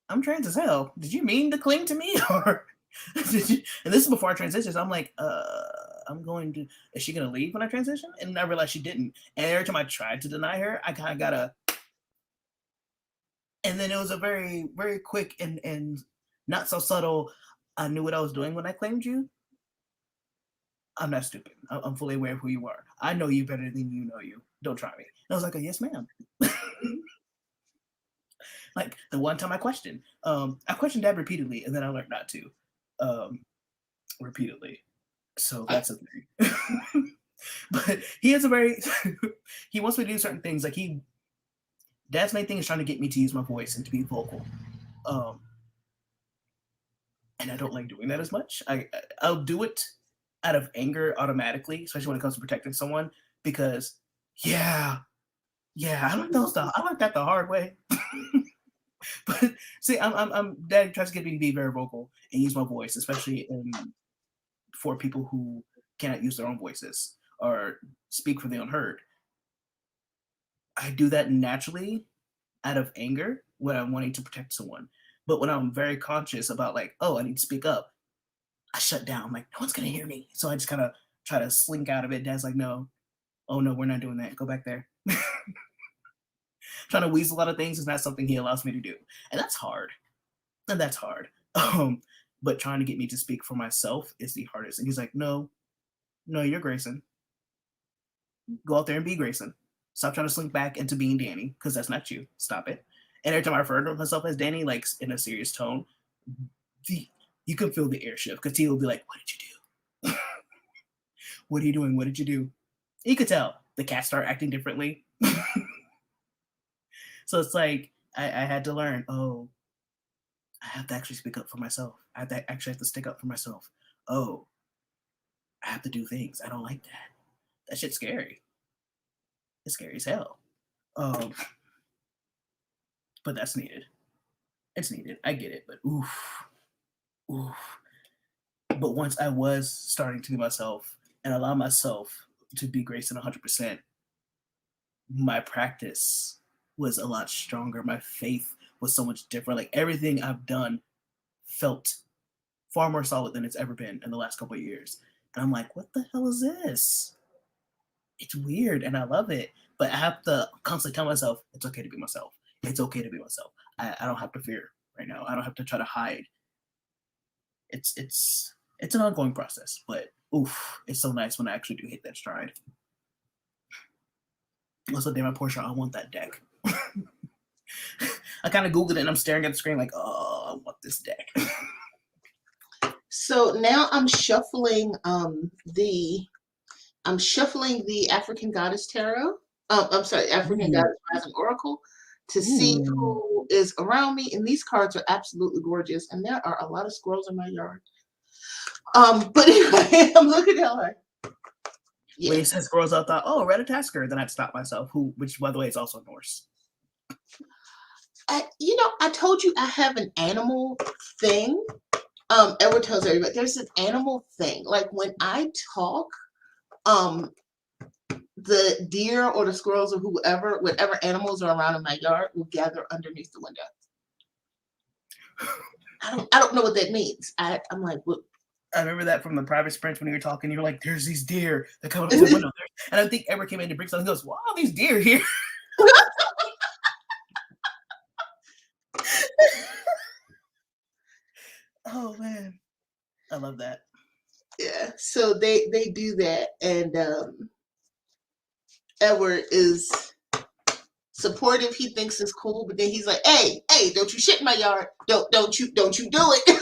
I'm trans as hell. Did you mean to cling to me or did you? And this is before I transitioned. So I'm like, I'm going to. Is she gonna leave when I transition? And I realized she didn't. And every time I tried to deny her, I kind of got a. And then it was a very very quick and not so subtle. I knew what I was doing when I claimed you. I'm not stupid. I'm fully aware of who you are. I know you better than you know you. Don't try me. And I was like, yes, ma'am. Like the one time I questioned Dad repeatedly, and then I learned not to, um, repeatedly. So that's a thing. But he has a very he wants me to do certain things. Like Dad's main thing is trying to get me to use my voice and to be vocal. Um, and I don't like doing that as much. I'll do it out of anger automatically, especially when it comes to protecting someone, because yeah, yeah, I learned that the hard way. But see, Dad tries to get me to be very vocal and use my voice, especially for people who cannot use their own voices or speak for the unheard. I do that naturally out of anger when I'm wanting to protect someone. But when I'm very conscious about like, oh, I need to speak up, I shut down. I'm like, no one's gonna hear me. So I just kind of try to slink out of it. Dad's like, no, oh no, we're not doing that. Go back there. Trying to weasel out of things is not something he allows me to do. And that's hard. And that's hard. But trying to get me to speak for myself is the hardest. And he's like, no, no, you're Grayson. Go out there and be Grayson. Stop trying to slink back into being Danny, because that's not you. Stop it. And every time I refer to myself as Danny, like in a serious tone, you can feel the air shift because T will be like, what did you do? What are you doing? What did you do? You could tell the cats start acting differently. So it's like I had to learn, oh, I have to actually speak up for myself. I actually have to stick up for myself. Oh, I have to do things. I don't like that. That shit's scary. It's scary as hell. Um, but that's needed. It's needed. I get it, but oof, oof. But once I was starting to be myself and allow myself to be Grayson 100%, my practice was a lot stronger. My faith was so much different. Like everything I've done felt far more solid than it's ever been in the last couple of years. And I'm like, what the hell is this? It's weird and I love it. But I have to constantly tell myself, it's okay to be myself. It's okay to be myself. I don't have to fear right now. I don't have to try to hide. It's an ongoing process, but oof, it's so nice when I actually do hit that stride. Also, damn it, Portia, I want that deck. I kind of Googled it and I'm staring at the screen like, oh, I want this deck. So now I'm shuffling the African Goddess Tarot. I'm sorry, African Goddess Rising Oracle to see who is around me. And these cards are absolutely gorgeous. And there are a lot of squirrels in my yard. But anyway, I'm looking at her. Yeah. When he says squirrels, I thought, oh, Redatasker. Then I'd stop myself, which by the way is also Norse. I told you I have an animal thing. Edward tells everybody there's an animal thing. Like when I talk, the deer or the squirrels or whatever animals are around in my yard will gather underneath the window. I don't know what that means. I'm like, what? I remember that from the private sprints when you were talking. You were like, "There's these deer that come up to the window," and I think Edward came in to bring something. He goes, "Wow, these deer here." Oh man, I love that. Yeah, so they do that, and Edward is supportive. He thinks it's cool, but then he's like, "Hey, don't you shit in my yard? Don't you do it."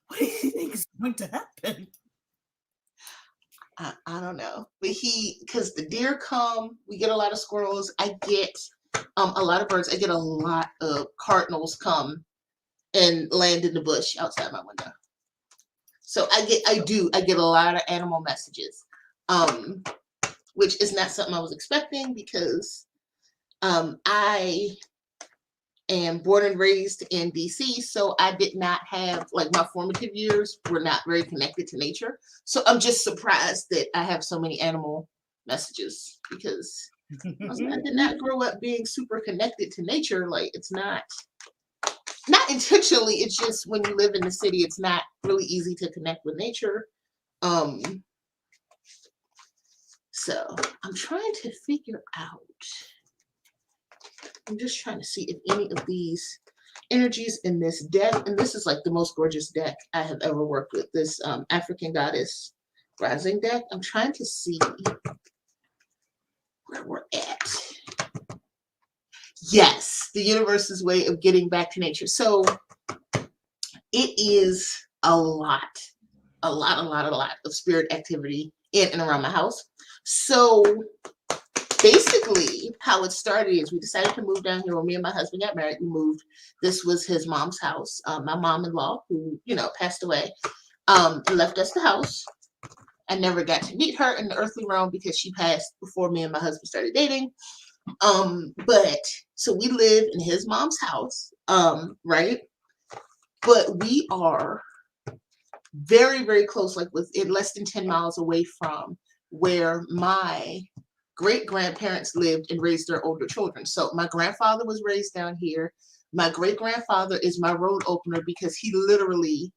What do you think is going to happen? I don't know, but because the deer come, we get a lot of squirrels. I get a lot of birds. I get a lot of cardinals come and land in the bush outside my window. So I get a lot of animal messages, which is not something I was expecting because I am born and raised in DC, so I did not have, like, my formative years were not very connected to nature. So I'm just surprised that I have so many animal messages because I did not grow up being super connected to nature. Like, it's not intentionally. It's just when you live in the city, it's not really easy to connect with nature. So I'm trying to figure out. I'm just trying to see if any of these energies in this deck, and this is like the most gorgeous deck I have ever worked with, this African Goddess Rising deck. I'm trying to see where we're at. Yes, the universe's way of getting back to nature. So it is a lot of spirit activity in and around my house. So basically how it started is we decided to move down here when me and my husband got married. We moved. This was his mom's house. My mom-in-law, who, passed away, left us the house. I never got to meet her in the earthly realm because she passed before me and my husband started dating. But so we live in his mom's house, right? But we are very, very close, like within less than 10 miles away from where my great-grandparents lived and raised their older children. So my grandfather was raised down here. My great-grandfather is my road opener because he literally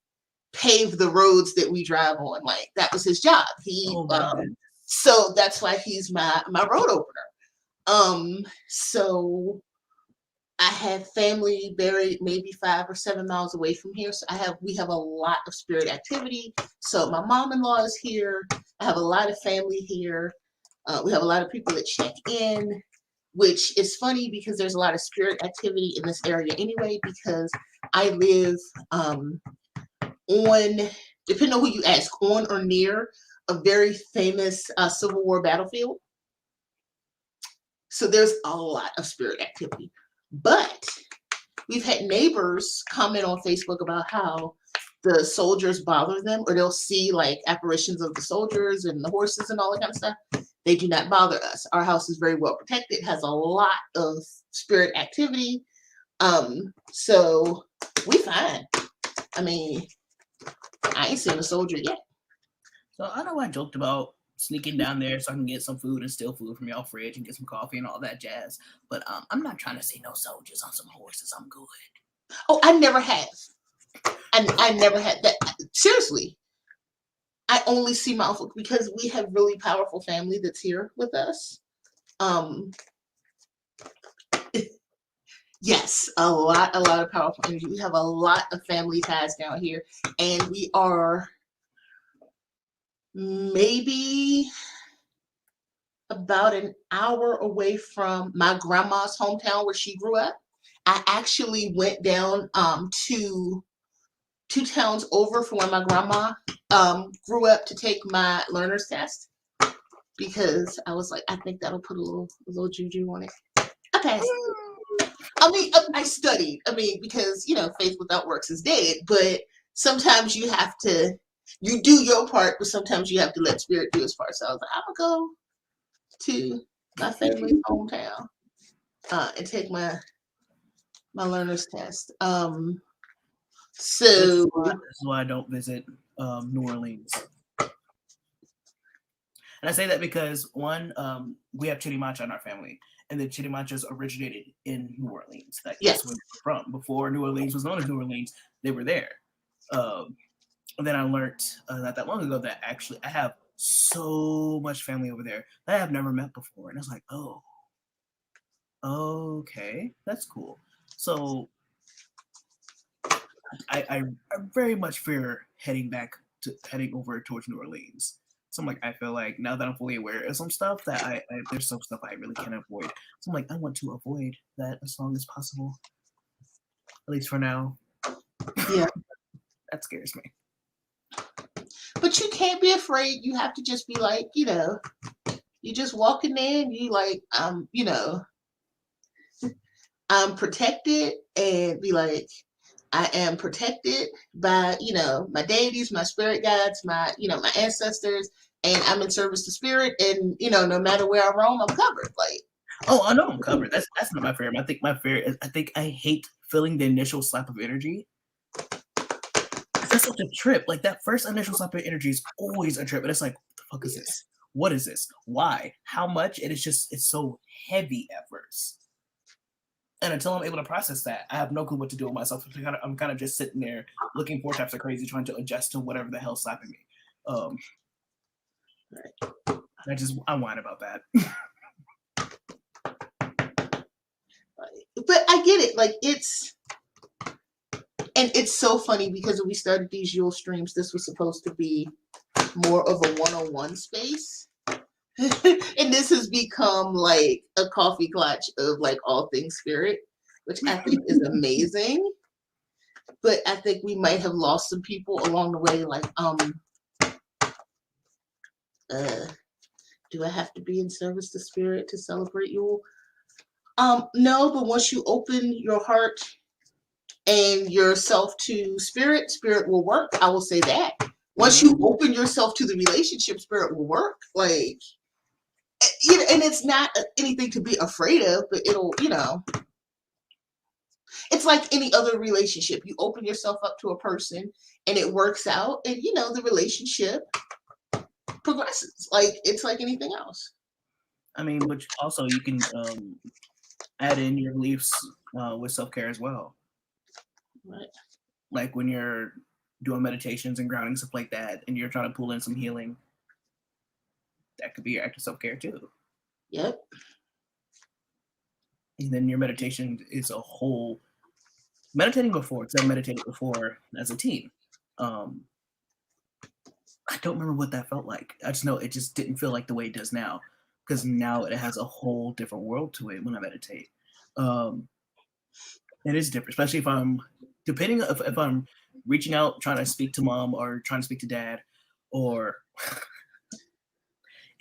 paved the roads that we drive on. Like, that was his job. So that's why he's my road opener. So I have family buried maybe 5 or 7 miles away from here. So we have a lot of spirit activity. So my mom-in-law is here. I have a lot of family here. We have a lot of people that check in, which is funny because there's a lot of spirit activity in this area anyway, because I live on, depending on who you ask, on or near a very famous Civil War battlefield. So there's a lot of spirit activity. But we've had neighbors comment on Facebook about how the soldiers bother them, or they'll see like apparitions of the soldiers and the horses and all that kind of stuff. They do not bother us. Our house is very well protected, has a lot of spirit activity. So we fine. I mean, I ain't seen a soldier yet. So I know I joked about sneaking down there so I can get some food and steal food from y'all fridge and get some coffee and all that jazz. But I'm not trying to see no soldiers on some horses. I'm good. Oh, I never have. I never had that. Seriously. I only see my uncle because we have really powerful family that's here with us. Yes, a lot of powerful energy. We have a lot of family ties down here, and we are maybe about an hour away from my grandma's hometown where she grew up. I actually went down to 2 towns over from where my grandma grew up to take my learner's test because I was like, I think that'll put a little juju on it. I passed. I mean, I studied. I mean, because faith without works is dead. But sometimes you do your part, but sometimes you have to let spirit do its part. So I was like, I'm gonna go to my family's hometown and take my learner's test. So this is why I don't visit New Orleans. And I say that because one, we have Chitimacha in our family, and the Chitimachas originated in New Orleans. That's where they're from. Before New Orleans was known as New Orleans, they were there. And then I learned not that long ago that actually I have so much family over there that I have never met before, and I was like, oh, okay, that's cool. So I very much fear heading over towards New Orleans. So I'm like, I feel like now that I'm fully aware of some stuff that there's some stuff I really can't avoid. So I'm like, I want to avoid that as long as possible. At least for now. Yeah. That scares me. But you can't be afraid. You have to just be like, you just walking in, you like, I'm protected, and be like, I am protected by, my deities, my spirit guides, my ancestors, and I'm in service to spirit, and no matter where I roam, I'm covered. Like, oh, I know I'm covered. That's not my fear. I think my fear is I hate feeling the initial slap of energy. That's such a trip. Like that first initial slap of energy is always a trip, and it's like, what the fuck is this? what is this? Why? How much? And it's so heavy at first. And until I'm able to process that, I have no clue what to do with myself. I'm kind of just sitting there looking for types of crazy, trying to adjust to whatever the hell's slapping me. I whine about that. But I get it. Like it's so funny because when we started these Yule streams, this was supposed to be more of a one-on-one space. And this has become like a coffee clutch of like all things spirit, which I think is amazing. But I think we might have lost some people along the way. Like, do I have to be in service to spirit to celebrate Yule? No, but once you open your heart and yourself to spirit, spirit will work. I will say that. Once you open yourself to the relationship, spirit will work. Like, and it's not anything to be afraid of, but it'll, it's like any other relationship. You open yourself up to a person and it works out, and the relationship progresses. Like, it's like anything else. I mean, but also you can add in your beliefs with self-care as well. Right. Like when you're doing meditations and grounding, stuff like that, and you're trying to pull in some healing, that could be your act of self-care too. Yep. And then your meditation is a whole meditating before, because I meditated before as a teen. I don't remember what that felt like. I just know it just didn't feel like the way it does now, because now it has a whole different world to it when I meditate. It is different, especially if I'm if I'm reaching out, trying to speak to mom or trying to speak to dad, or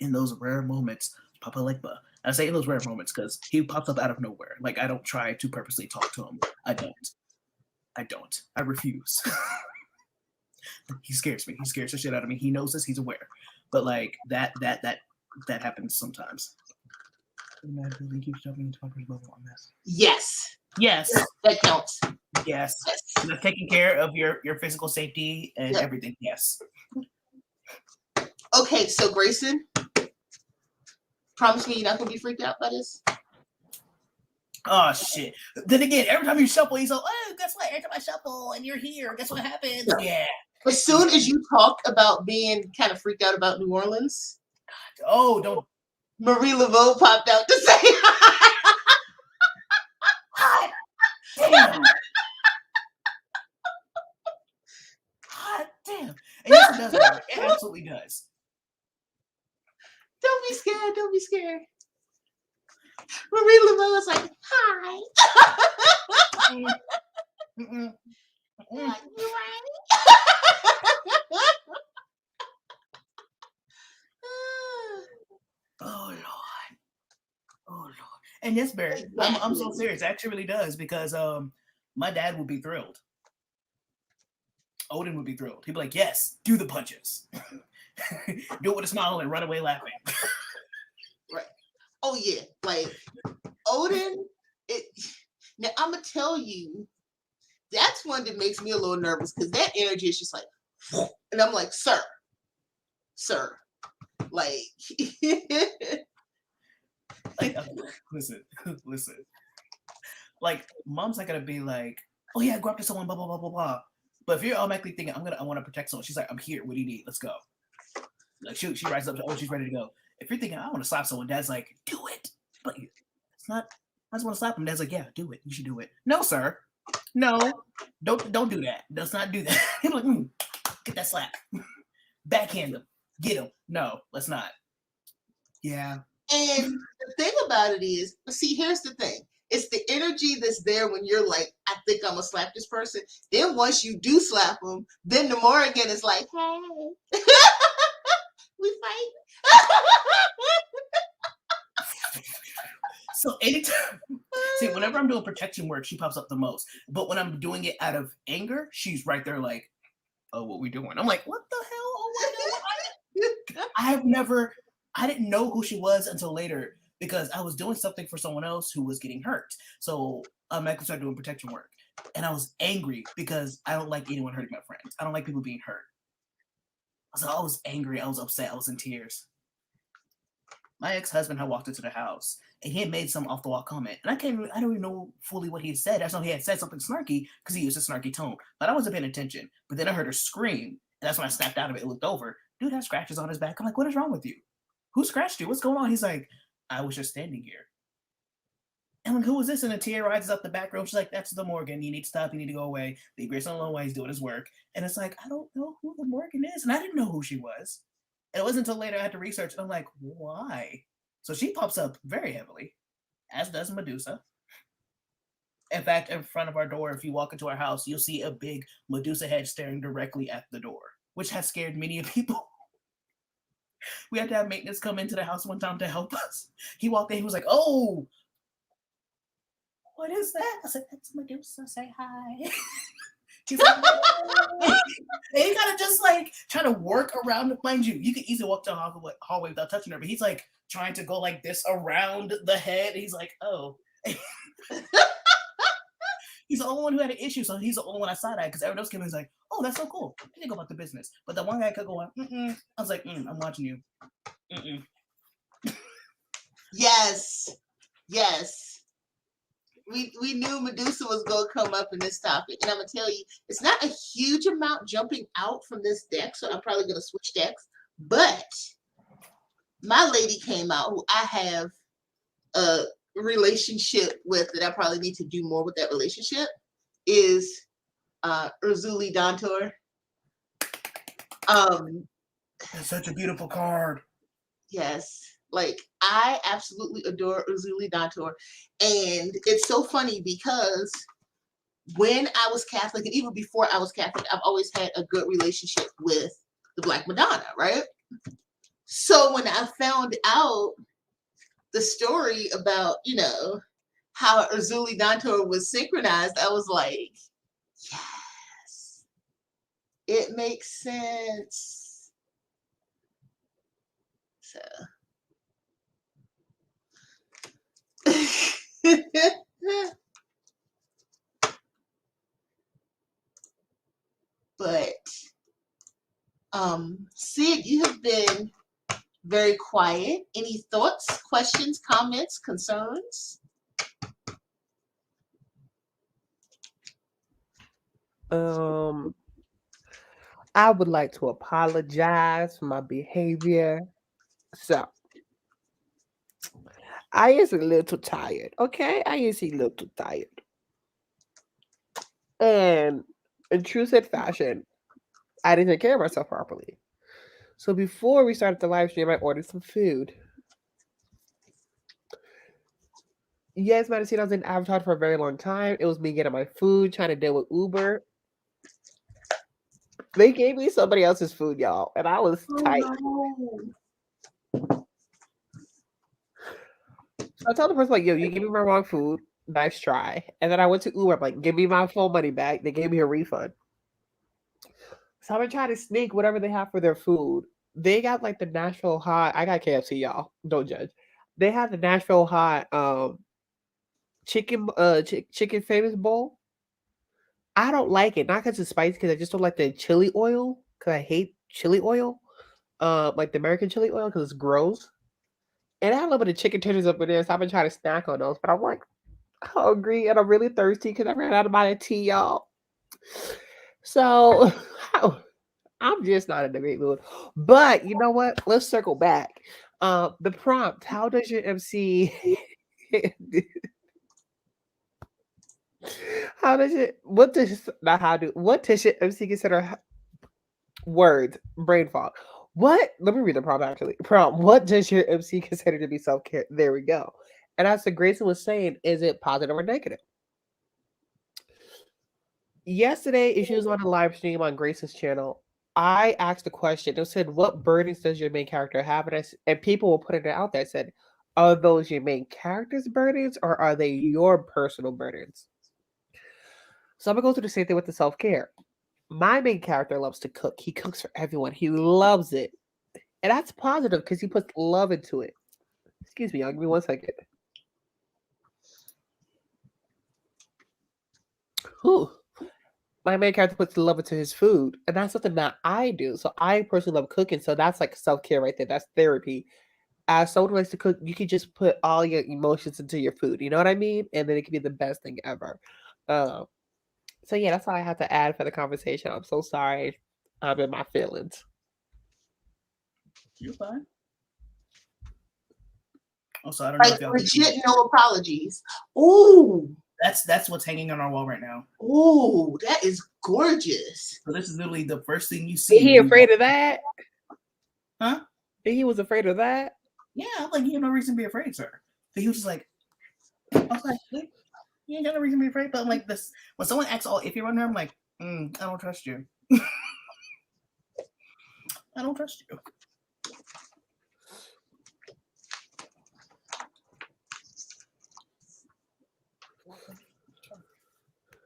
in those rare moments, Papa Legba. I say in those rare moments because he pops up out of nowhere. Like, I don't try to purposely talk to him. I don't. I refuse. He scares me. He scares the shit out of me. He knows this. He's aware. But like that happens sometimes. Mad building keeps jumping into Parker's bubble on this. Yes. That counts. Yes. That's taking care of your physical safety and everything. Yes. Okay, so Grayson, promise me you're not gonna be freaked out by this. Oh shit! Then again, every time you shuffle, he's like, "Oh, guess what? Every time I shuffle and you're here, guess what happens?" Yeah. As soon as you talk about being kind of freaked out about New Orleans, oh, don't. Marie Laveau popped out to say Hot damn. Hot damn. And yes, it does. It absolutely does. Don't be scared. Marie Laveau is like, hi. Like, you Oh Lord. And yes, Barry, I'm so serious. It actually really does, because my dad would be thrilled. Odin would be thrilled. He'd be like, yes, do the punches. Do it with a smile and run away laughing. Right. Oh yeah. Like Odin, now I'm gonna tell you, that's one that makes me a little nervous, because that energy is just like, and I'm like, sir. Like, like listen. Like, mom's not gonna be like, oh yeah, go after someone, blah blah blah blah blah. But if you're automatically thinking, I want to protect someone, she's like, I'm here. What do you need? Let's go. Like, she rises up. Oh, she's ready to go. If you're thinking, I want to slap someone, dad's like, do it. But it's not. I just want to slap him. Dad's like, yeah, do it. You should do it. No, sir. No, don't do that. Let's not do that. He's like, get that slap. Backhand him. Get him. No, let's not. Yeah. and the thing about it is, see, here's the thing. It's the energy that's there when you're like, I think I'm gonna slap this person. Then once you do slap them, then the Morrigan is like, hey, we fight. So anytime, see, whenever I'm doing protection work, she pops up the most. But when I'm doing it out of anger, she's right there like, oh, what we doing? I'm like, what the hell? Oh, what I didn't know who she was until later, because I was doing something for someone else who was getting hurt. So I actually started doing protection work. And I was angry because I don't like anyone hurting my friends. I don't like people being hurt. So I was angry. I was upset. I was in tears. My ex-husband had walked into the house and he had made some off the wall comment. And I don't even know fully what he had said. I just know he had said something snarky because he used a snarky tone. But I wasn't paying attention. But then I heard her scream. And that's when I snapped out of it and looked over. Dude has scratches on his back. I'm like, what is wrong with you? Who scratched you? What's going on? He's like, I was just standing here. And I'm like, who was this? And a tear rises up the back row. She's like, that's the Morgan. You need to stop. You need to go away. Leave Grayson alone while he's doing his work. And it's like, I don't know who the Morgan is. And I didn't know who she was. And it wasn't until later I had to research. And I'm like, why? So she pops up very heavily, as does Medusa. In fact, in front of our door, if you walk into our house, you'll see a big Medusa head staring directly at the door, which has scared many people. We had to have maintenance come into the house one time to help us. He walked in, he was like, oh, what is that? I said, that's Medusa, say hi. He's like, and he kind of just like trying to work around, mind you, you could easily walk down the hallway without touching her, but he's like trying to go like this around the head. He's like, oh. He's the only one who had an issue, so he's the only one I side eyed because everyone else came in and was like, oh, that's so cool. I think about the business. But the one guy kept going, mm-mm. I was like, I'm watching you. Mm-mm. Yes. We knew Medusa was going to come up in this topic. And I'm going to tell you, it's not a huge amount jumping out from this deck, so I'm probably going to switch decks. But my lady came out, who I have a relationship with that I probably need to do more with that relationship, is Urzuli Dantor. It's such a beautiful card. Yes. Like, I absolutely adore Urzuli Dantor. And it's so funny because when I was Catholic, and even before I was Catholic, I've always had a good relationship with the Black Madonna, right? So when I found out the story about, how Urzuli Dantor was synchronized, I was like, yes, it makes sense. So. But Sid, you have been very quiet. Any thoughts, questions, comments, concerns? I would like to apologize for my behavior. So I is a little tired. Okay, I is a little tired. And in true said fashion, I didn't take care of myself properly. So before we started the live stream, I ordered some food. Yes, Medicine, I was in Avatar for a very long time. It was me getting my food, trying to deal with Uber. They gave me somebody else's food, y'all, and I was tight. No. So I told the person, like, yo, you gave me my wrong food. Nice try. And then I went to Uber. I'm like, give me my full money back. They gave me a refund. So I'm gonna try to sneak whatever they have for their food. They got like the Nashville hot. I got KFC, y'all. Don't judge. They have the Nashville hot chicken famous bowl. I don't like it, not because it's spicy, because I just don't like the chili oil. Because I hate chili oil, like the American chili oil, because it's gross. And I had a little bit of chicken tenders up in there, so I've been trying to snack on those. But I'm like hungry and I'm really thirsty because I ran out of my tea, y'all. So I'm just not in a great mood. But you know what? Let's circle back. The prompt: how does your MC? How does it? What does not how do? What does your MC consider words? Brain fog. What? Let me read the prompt actually. Prompt: what does your MC consider to be self care? There we go. And as Grayson was saying, is it positive or negative? Yesterday, if she was on a live stream on Grace's channel, I asked a question. It said, "What burdens does your main character have?" And people were putting it out there. Said, "Are those your main character's burdens, or are they your personal burdens?" So I'm gonna go through the same thing with the self care. My main character loves to cook. He cooks for everyone. He loves it, and that's positive because he puts love into it. Excuse me, y'all. Give me 1 second. Whew. My main character puts love into his food, and that's something that I do. So I personally love cooking. So that's like self care right there. That's therapy. as someone who likes to cook, you can just put all your emotions into your food. You know what I mean? And then it can be the best thing ever. Um, so yeah, that's all I have to add for the conversation. I'm so sorry. I'm in my feelings. You're fine. Also, I don't know Like if y'all can see legit, it. no apologies. Ooh, That's what's hanging on our wall right now. ooh, that is gorgeous. So this is literally the first thing you Is see. he When you afraid walk. of that? Huh? He was afraid of that? Yeah, I'm like, you have no reason to be afraid, sir. But he was just like, I was like, "Wait, you ain't got no reason to be afraid. But I'm like, this when someone acts all iffy around her, I'm like, I don't trust you. I don't trust you.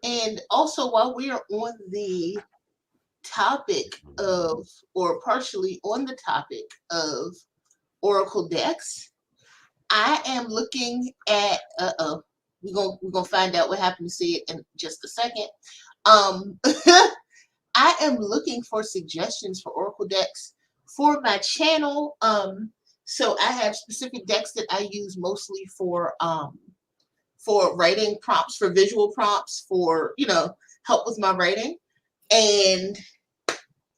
And also, while we are on the topic of, or partially on the topic of Oracle decks, I am looking at. We're gonna find out what happened to see it in just a second. I am looking for suggestions for Oracle decks for my channel. So I have specific decks that I use mostly for writing prompts, for visual prompts, for help with my writing. And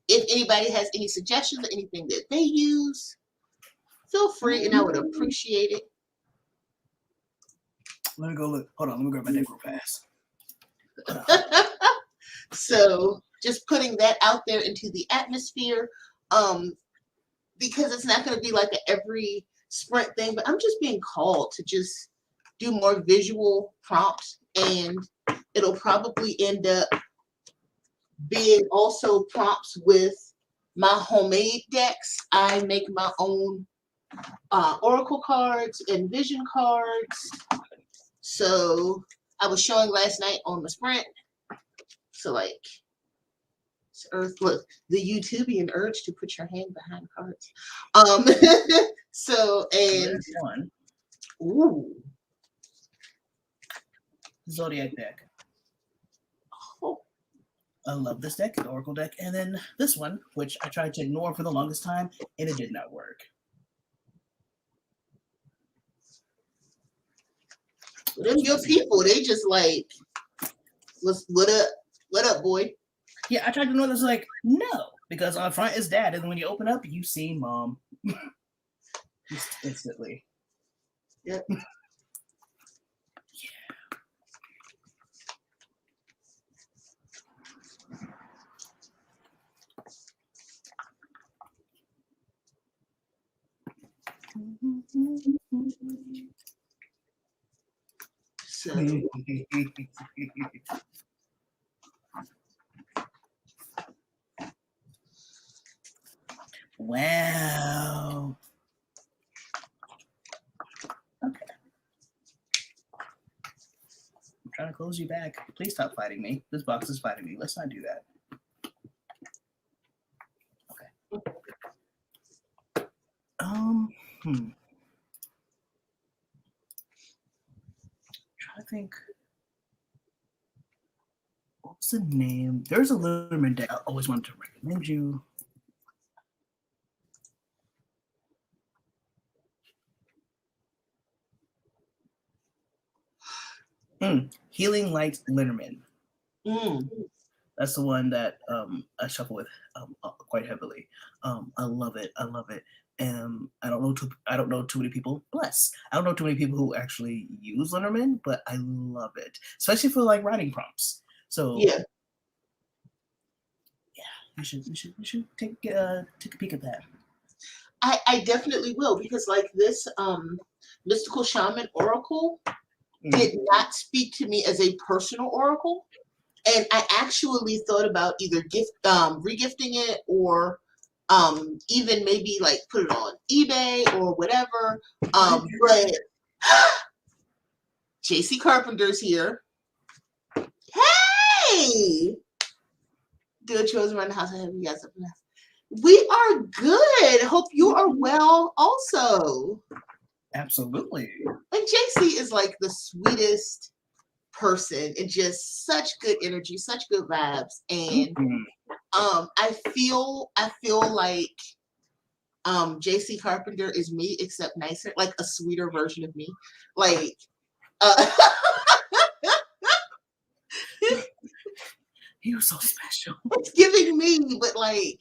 if anybody has any suggestions or anything that they use, feel free, and I would appreciate it. Let me go look. Hold on, let me grab my deck real fast. So just putting that out there into the atmosphere, because it's not going to be like an every sprint thing, but I'm just being called to just do more visual prompts, and it'll probably end up being also prompts with my homemade decks. I make my own oracle cards and vision cards. So I was showing last night on the sprint. So like, it's Earth, look, the YouTubian urge to put your hand behind cards. So, and There's one ooh, Zodiac deck. oh, I love this deck, the Oracle deck, and then this one, which I tried to ignore for the longest time, and it did not work. them your people, they just like, what up, boy? Yeah, I tried to ignore this, like, no, because on front is dad, and when you open up, you see mom. Just instantly. Yep. So Wow. Okay. I'm trying to close you back. Please stop fighting me. This box is fighting me. Let's not do that. Okay. Trying to think. What's the name? There's a Littleman deck I always wanted to recommend you. Healing Light Linderman. That's the one that I shuffle with quite heavily. I love it. I love it. And I don't know too many people. Bless. I don't know too many people who actually use Linderman, but I love it, especially for like writing prompts. So yeah, you should take a peek at that. I definitely will, because like this mystical shaman oracle did not speak to me as a personal oracle, and I actually thought about either regifting it, or even maybe like put it on eBay or whatever. But JC Carpenter's here. Hey, do chores around the house. I have you guys up enough. We are good. Hope you are well also. Absolutely. And JC is like the sweetest person, and just such good energy, such good vibes. And I feel like JC Carpenter is me except nicer, like a sweeter version of me. Like uh He was so special. it's giving me, but like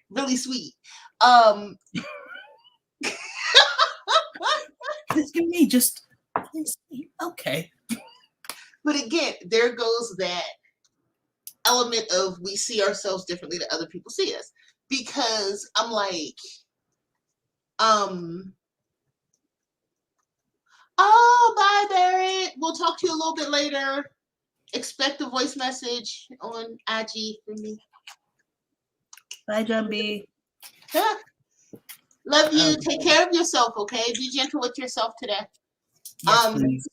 really sweet. It's giving me just okay. But again, there goes that element of we see ourselves differently than other people see us. Because I'm like, oh, bye, Barrett. We'll talk to you a little bit later. Expect a voice message on IG from me. Bye, Jumbie. Yeah. Love you. Take care of yourself, okay? Be gentle with yourself today. Yes, please.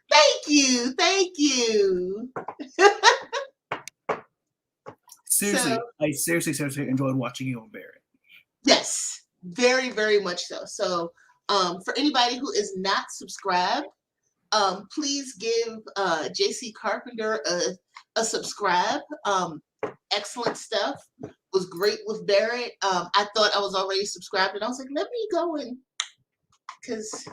Thank you. Thank you. Seriously, So, I seriously enjoyed watching you on Barrett. yes, very, very much so. So, for anybody who is not subscribed, please give JC Carpenter a subscribe. Excellent stuff. Was great with Barrett. I thought I was already subscribed, and I was like, let me go and because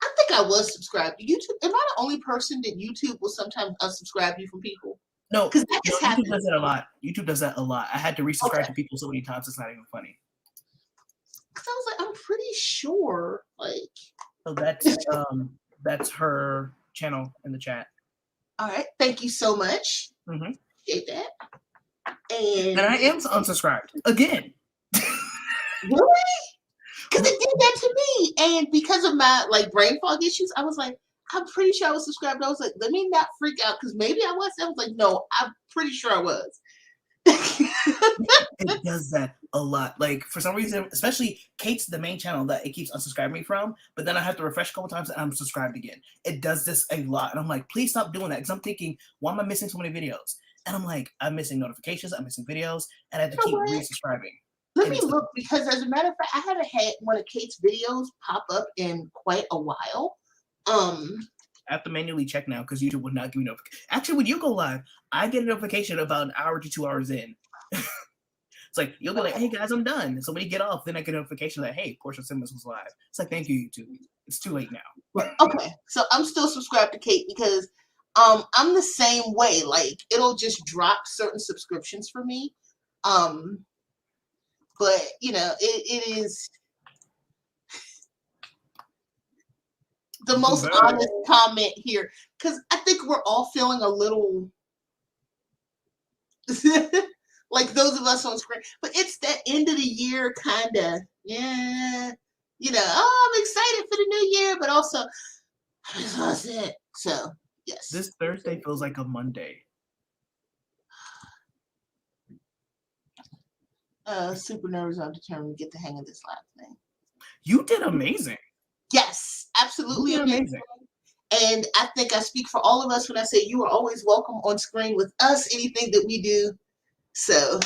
I think I was subscribed to YouTube. Am I the only person that YouTube will sometimes unsubscribe you from people? No, Because that just YouTube happens. does that a lot. YouTube does that a lot. I had to resubscribe Okay. to people so many times it's not even funny. Because I was like, I'm pretty sure, like. So that's her channel in the chat. All right, thank you so much. Mm-hmm. Appreciate that. And I am unsubscribed again. Really? Because it did that to me, and because of my like brain fog issues, I was like, I'm pretty sure I was subscribed. I was like, let me not freak out because maybe I was. I was like, no, I'm pretty sure I was. It does that a lot. Like for some reason, especially Kate's the main channel that it keeps unsubscribing me from, but then I have to refresh a couple times and I'm subscribed again. It does this a lot. And I'm like, please stop doing that. Because I'm thinking, why am I missing so many videos? And I'm like, I'm missing notifications, I'm missing videos, and I have to keep resubscribing. Let me look, because as a matter of fact, I haven't had one of Kate's videos pop up in quite a while. I have to manually check now because YouTube would not give me notification. Actually, when you go live, I get a notification about an hour to 2 hours in. It's like, you'll be like, hey guys, I'm done. So when you get off, then I get a notification that, hey, Portia Simmons was live. It's like, thank you, YouTube. It's too late now. Okay, so I'm still subscribed to Kate because I'm the same way. Like, it'll just drop certain subscriptions for me. But, you know, it is the most honest comment here, because I think we're all feeling a little like those of us on screen, but it's that end of the year kind of, yeah, you know, oh, I'm excited for the new year, but also I'm exhausted. So yes, this Thursday feels like a Monday. Super nervous. I'm determined to get the hang of this live thing. You did amazing. Yes, absolutely amazing. And I think I speak for all of us when I say you are always welcome on screen with us, anything that we do. So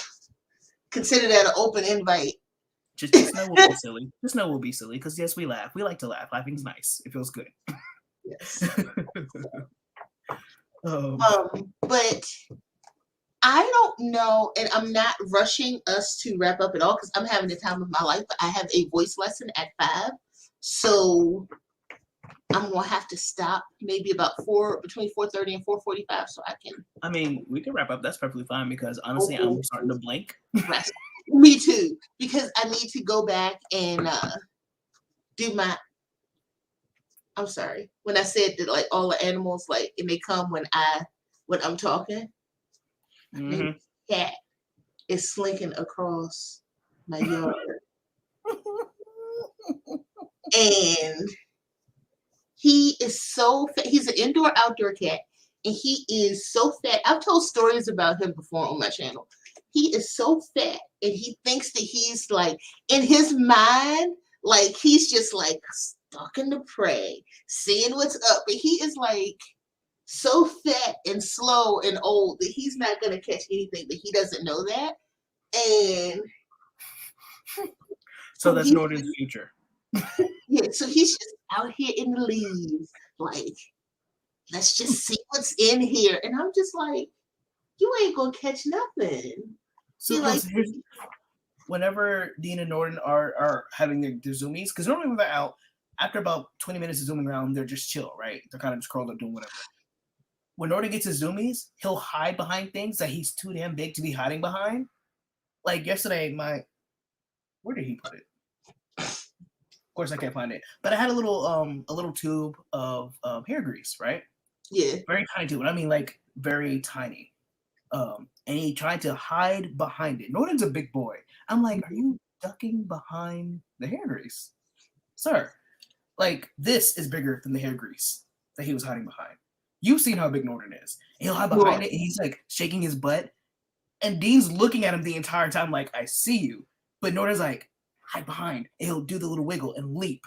consider that an open invite. Just know we'll be silly. Just know we'll be silly because yes, we laugh. We like to laugh. Laughing's nice. It feels good. Yes. But I don't know, and I'm not rushing us to wrap up at all because I'm having the time of my life. But I have a voice lesson at 5, so I'm gonna have to stop maybe about between 4:30 and 4:45, so I can. I mean, we can wrap up. That's perfectly fine because honestly, I'm starting to blank. Rest. Me too, because I need to go back and do my. I'm sorry when I said that, like all the animals, like, and they come when I'm talking. Mm-hmm. Cat is slinking across my yard, and he is so fat. He's an indoor-outdoor cat, and he is so fat. I've told stories about him before on my channel. He is so fat, and he thinks that he's like, in his mind, like he's just like stalking the prey, seeing what's up. But he is like so fat and slow and old that he's not going to catch anything, but he doesn't know that. And so that's Northern's future. Yeah, so he's just out here in the leaves, like, let's just see what's in here. And I'm just like, you ain't gonna catch nothing. So He no, like, so here's whenever Dean and Norton are having their zoomies, because normally when they're out, after about 20 minutes of zooming around, they're just chill, right? They're kind of just curled up doing whatever. When Norton gets his zoomies, he'll hide behind things that he's too damn big to be hiding behind. Like yesterday, where did he put it? Of course, I can't find it. But I had a little tube of hair grease, right? yeah. Very tiny tube. And I mean, like very tiny. And he tried to hide behind it. Norton's a big boy. I'm like, are you ducking behind the hair grease, sir? Like this is bigger than the hair grease that he was hiding behind. You've seen how big Norton is. And he'll hide behind it, and he's like shaking his butt. And Dean's looking at him the entire time, like, I see you. But Norton's like, hide behind. And he'll do the little wiggle and leap.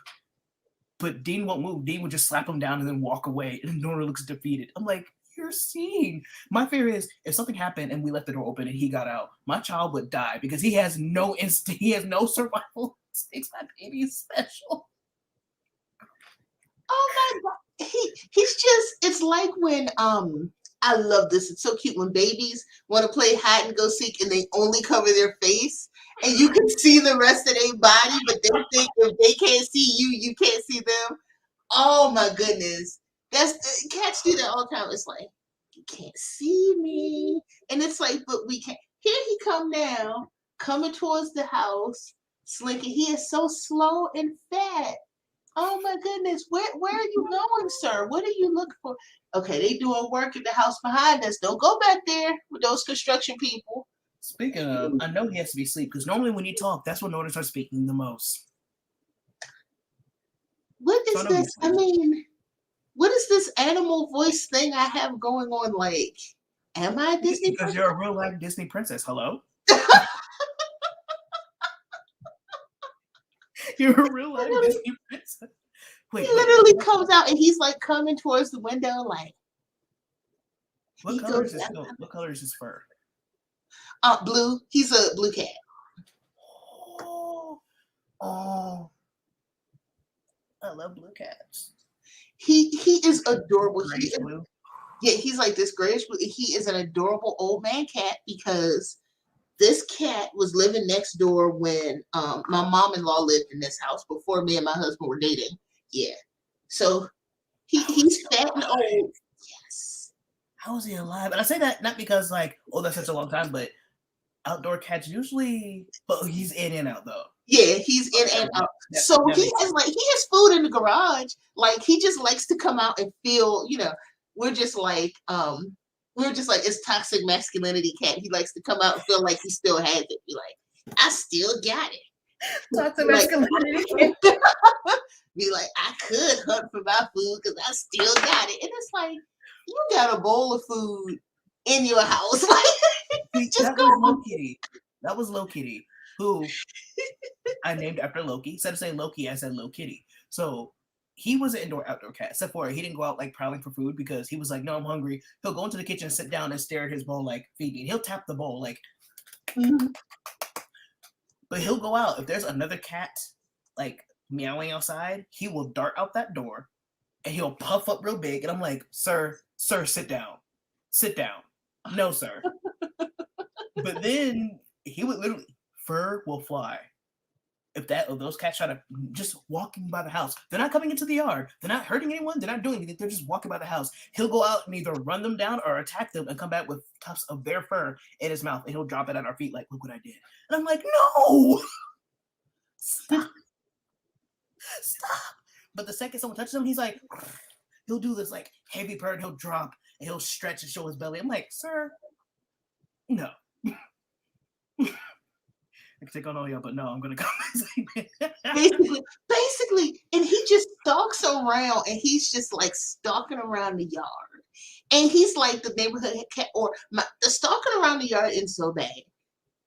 But Dean won't move. Dean would just slap him down and then walk away. And Norton looks defeated. I'm like, you're seeing. My fear is if something happened and we left the door open and he got out, my child would die because he has no instinct. He has no survival instincts. My baby is special. Oh my God. He's just, it's like when, I love this. It's so cute when babies want to play hide and go seek and they only cover their face and you can see the rest of their body, but they think if they can't see you, you can't see them. Oh my goodness. Cats do that all the time. It's like, you can't see me. And it's like, but we can't. Here he come now, coming towards the house, slinking. He is so slow and fat. Oh my goodness, where are you going, sir? What are you looking for? Okay, they doing work in the house behind us. Don't go back there with those construction people. Speaking of, I know he has to be asleep because normally when you talk, that's when Norton starts speaking the most. What is this? I mean, what is this animal voice thing I have going on? Like, am I a Disney because princess? you're a real life Disney princess. Hello? You're a real life Disney princess. Wait, he literally comes out and he's like coming towards the window, like. What color is his coat? What color is his fur? Blue. He's a blue cat. Oh, I love blue cats. He is adorable. Grayish blue. Yeah, he's like this grayish blue. He is an adorable old man cat because this cat was living next door when my mom-in-law lived in this house before me and my husband were dating. Yeah. So he's fat and old. Yes. How is he alive? And I say that not because like, oh, that's such a long time, but outdoor cats usually, but he's in and out though. Yeah, he's in and out. So he has food in the garage. Like he just likes to come out and feel, we're just like it's toxic masculinity cat. He likes to come out and feel like he still has it. Be like, I still got it. Toxic masculinity. Be like, I could hunt for my food because I still got it. And it's like, you got a bowl of food in your house. Like, that was Low Kitty. That was Low Kitty, who I named after Loki. Instead of saying Loki, I said Low Kitty. So he was an indoor-outdoor cat, except for he didn't go out like prowling for food because he was like, no, I'm hungry. He'll go into the kitchen and sit down and stare at his bowl like, feed me. And he'll tap the bowl like, But he'll go out. If there's another cat like meowing outside, he will dart out that door and he'll puff up real big. And I'm like, sir, sit down. Sit down. No, sir. But then he would literally, fur will fly. If those cats try to just walking by the house, they're not coming into the yard. They're not hurting anyone. They're not doing anything. They're just walking by the house. He'll go out and either run them down or attack them and come back with tufts of their fur in his mouth. And he'll drop it at our feet like, look what I did. And I'm like, no! Stop. But the second someone touches him, he's like, he'll do this like heavy purr and he'll drop and he'll stretch and show his belly. I'm like, sir, no. I can take on all y'all, but no, I'm gonna go. basically, and he just stalks around, and he's just like stalking around the yard, and he's like the neighborhood cat, the stalking around the yard isn't so bad.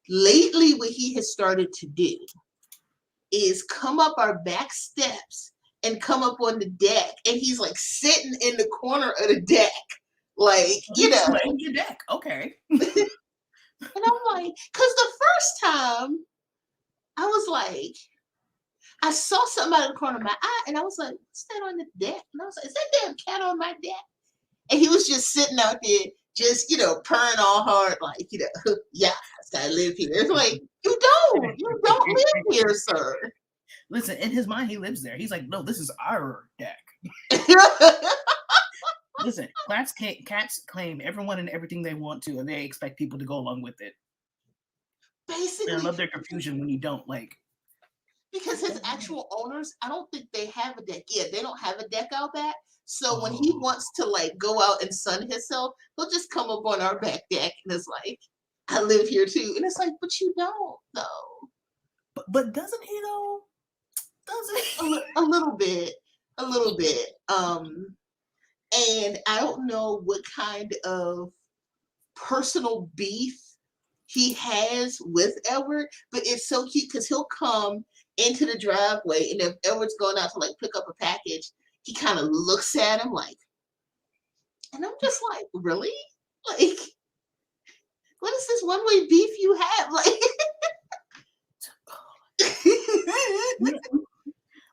Lately, what he has started to do is come up our back steps and come up on the deck, and he's like sitting in the corner of the deck, like playing your deck, okay. And I'm like, because the first time I was like, I saw something out of the corner of my eye and I was like, what's that on the deck? And I was like, is that damn cat on my deck? And he was just sitting out there, just, purring all hard, like, yes. I live here. It's like, you don't live here, sir. Listen, in his mind, he lives there. He's like, no, this is our deck. Listen, cats claim everyone and everything they want to, and they expect people to go along with it. Basically, and I love their confusion when you don't. Like, because his actual owners, I don't think they have a deck. Yeah, they don't have a deck out back. So when he wants to like go out and sun himself, he'll just come up on our back deck and it's like, I live here too. And it's like, but you don't though. But doesn't he though? Doesn't he? A little bit. And I don't know what kind of personal beef he has with Edward, but it's so cute because he'll come into the driveway, and if Edward's going out to like pick up a package, he kind of looks at him like, and I'm just like, really? Like, what is this one-way beef you have?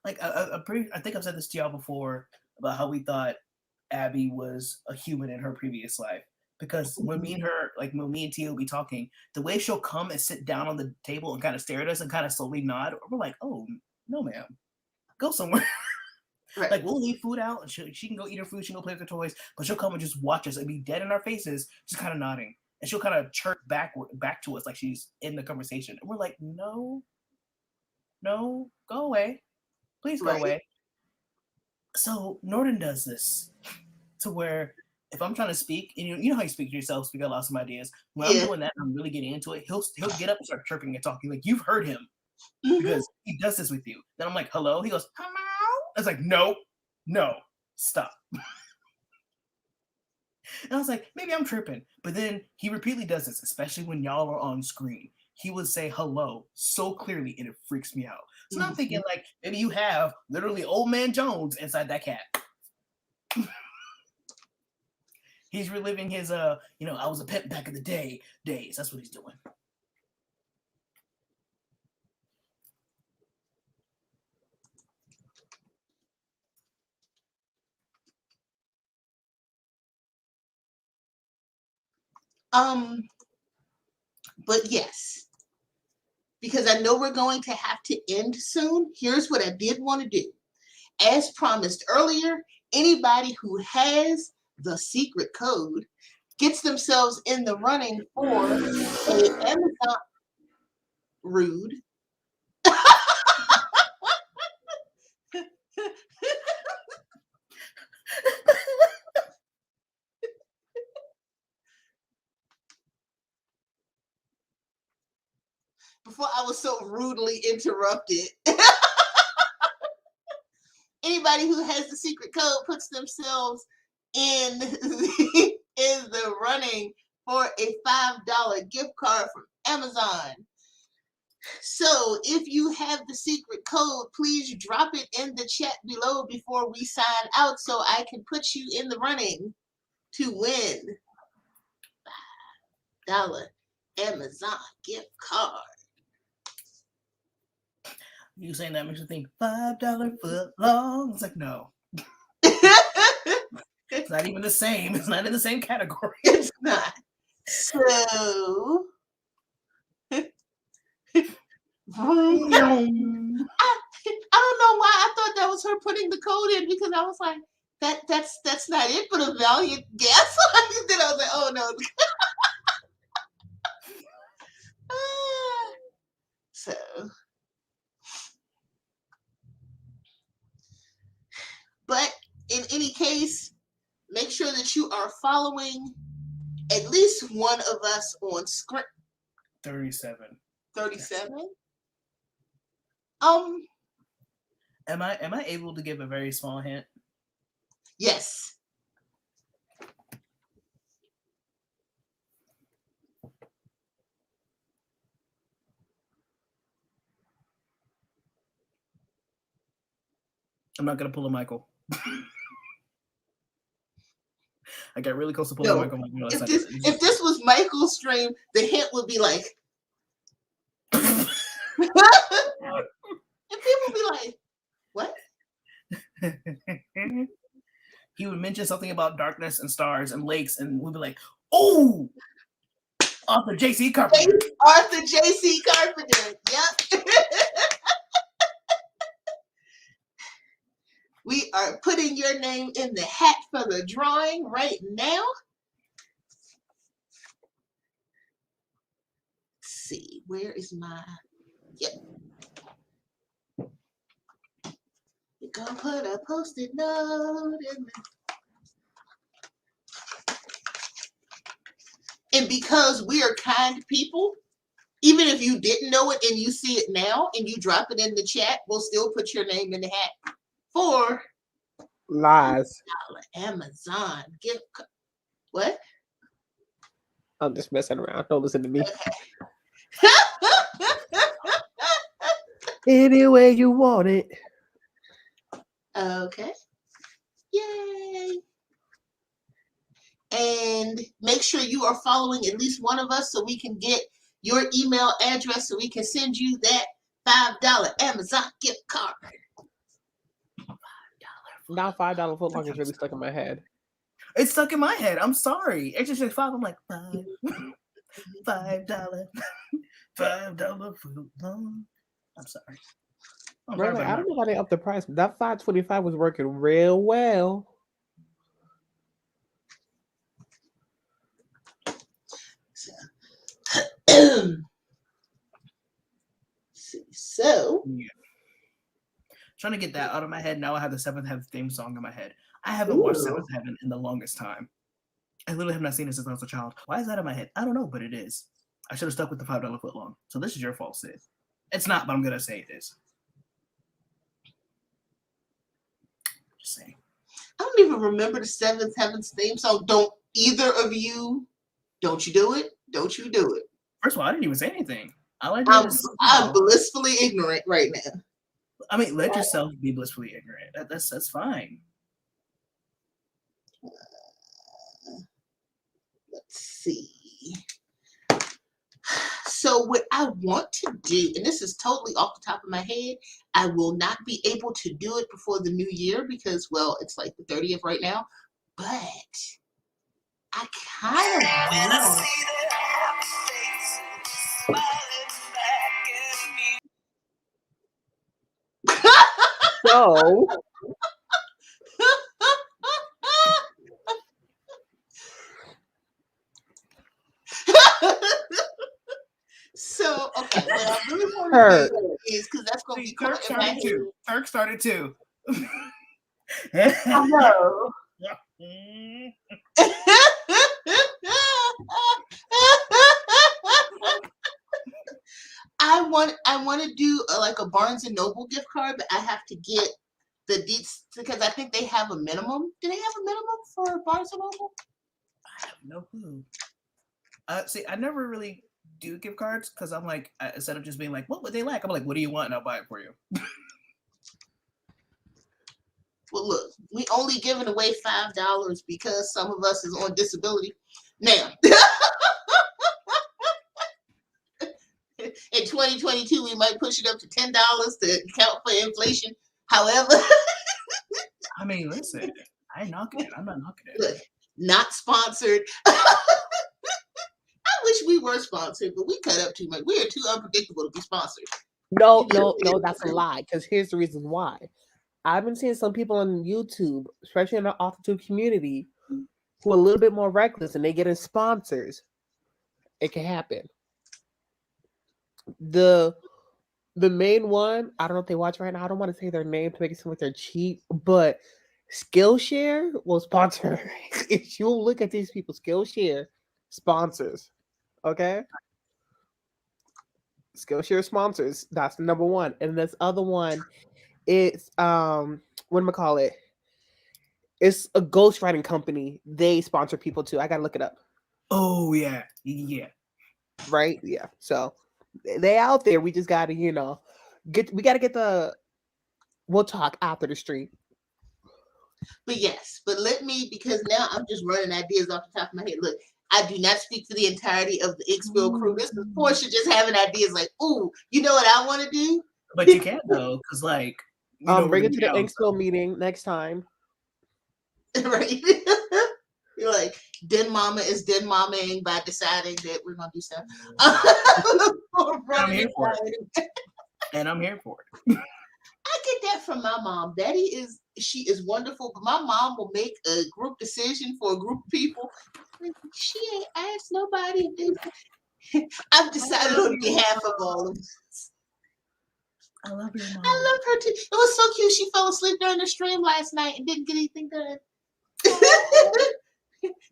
Like, I think I've said this to y'all before about how we thought Abby was a human in her previous life. Because when me and Tia will be talking, the way she'll come and sit down on the table and kind of stare at us and kind of slowly nod, we're like, oh, no, ma'am. Go somewhere. Right. Like, we'll leave food out and she can go eat her food, she can go play with her toys, but she'll come and just watch us and be dead in our faces, just kind of nodding. And she'll kind of chirp back to us like she's in the conversation. And we're like, no, go away. Please go away. So Norton does this to where if I'm trying to speak, and you know how you speak to yourself, speak out loud some ideas. When I'm doing that, I'm really getting into it. He'll get up and start chirping and talking like you've heard him because he does this with you. Then I'm like, hello. He goes, hello. I was like, no, stop. And I was like, maybe I'm tripping. But then he repeatedly does this, especially when y'all are on screen. He would say hello so clearly, and it freaks me out. So I'm thinking like maybe you have literally Old Man Jones inside that cat. He's reliving his I was a pimp back in the days. That's what he's doing. But yes, because I know we're going to have to end soon. Here's what I did want to do. As promised earlier, anybody who has the secret code gets themselves in the running for a Amazon rude. Before I was so rudely interrupted. Anybody who has the secret code puts themselves in the running for a $5 gift card from Amazon. So if you have the secret code, please drop it in the chat below before we sign out so I can put you in the running to win $5 Amazon gift card. You saying that makes me think $5 foot long. It's like, no. It's not even the same. It's not in the same category. It's not. So I don't know why I thought that was her putting the code in, because I was like, that's not it, but a valiant guess. Then I was like, oh no. So but in any case, make sure that you are following at least one of us on screen. 37. 37? Am I able to give a very small hint? Yes. I'm not gonna pull a Michael. I got really close to pulling Michael. If this was Michael's stream, the hint would be like, and people would be like, what? He would mention something about darkness and stars and lakes, and we'd be like, oh, Arthur J.C. Carpenter. Arthur J.C. Carpenter. Yep. We are putting your name in the hat for the drawing right now. Let's see, where is my, yep. We're gonna put a Post-it note in the, and because we are kind people, even if you didn't know it and you see it now and you drop it in the chat, we'll still put your name in the hat for Lies. Amazon gift card. What? I'm just messing around. Don't listen to me. Any way you want it. Okay. Yay. And make sure you are following at least one of us so we can get your email address so we can send you that $5 Amazon gift card. Now $5 footlong is really stuck in my head. It's stuck in my head. I'm sorry. It's just like $5. I'm like, $5. $5 footlong. I'm sorry. Right, like, I don't know why they upped the price. That $5.25 was working real well. So yeah. Trying to get that out of my head. Now I have the Seventh Heaven theme song in my head. I haven't watched Seventh Heaven in the longest time. I literally have not seen it since I was a child. Why is that in my head? I don't know, but it is. I should have stuck with the $5 footlong. So this is your fault, Sid. It's not, but I'm gonna say it is. Just saying. I don't even remember the Seventh Heaven's theme song. Don't either of you? Don't you do it? Don't you do it? First of all, I didn't even say anything. I'm blissfully ignorant right now. I mean, let yourself be blissfully ignorant. That's fine. Let's see. So what I want to do, and this is totally off the top of my head, I will not be able to do it before the new year because, well, it's like the 30th right now. But I kind of want. So So, okay, what I really want to do is, because that's going to be Kirk started too. Kirk started too. I know. I want to do like a Barnes and Noble gift card, but I have to get the deets because I think they have a minimum. Do they have a minimum for Barnes and Noble? I have no clue. See, I never really do gift cards because I'm like, instead of just being like, what would they like? I'm like, what do you want? And I'll buy it for you. Well, look, we only giving away $5 because some of us is on disability. Now, in 2022, we might push it up to $10 to account for inflation. However, I mean, listen, I ain't knocking it. I'm not knocking it. Look, not sponsored. I wish we were sponsored, but we cut up too much. We are too unpredictable to be sponsored. No, that's a lie. Because here's the reason why. I've been seeing some people on YouTube, especially in the AuthorTube community, who are a little bit more reckless and they get in sponsors. It can happen. The main one, I don't know if they watch right now. I don't want to say their name to make it seem like they're cheap, but Skillshare will sponsor. If you look at these people, Skillshare sponsors. Okay? Skillshare sponsors. That's the number one. And this other one, it's whatchamacallit? It's a ghostwriting company. They sponsor people too. I gotta look it up. Oh yeah. Right? Yeah. So they out there. We just gotta, we gotta get the. We'll talk after the stream. But yes, let me, because now I'm just running ideas off the top of my head. Look, I do not speak for the entirety of the Xbill crew. This is Portia just having ideas like, ooh, you know what I want to do? But you can't though, because like, bring it to the Xbill meeting next time. Right. You're like, Den Mama is Den Mamaing by deciding that we're gonna do stuff. I'm here for it. And I'm here for it. I get that from my mom. She is wonderful, but my mom will make a group decision for a group of people. She ain't asked nobody. I've decided on behalf of all of us. I love your mom. I love her too. It was so cute. She fell asleep during the stream last night and didn't get anything done.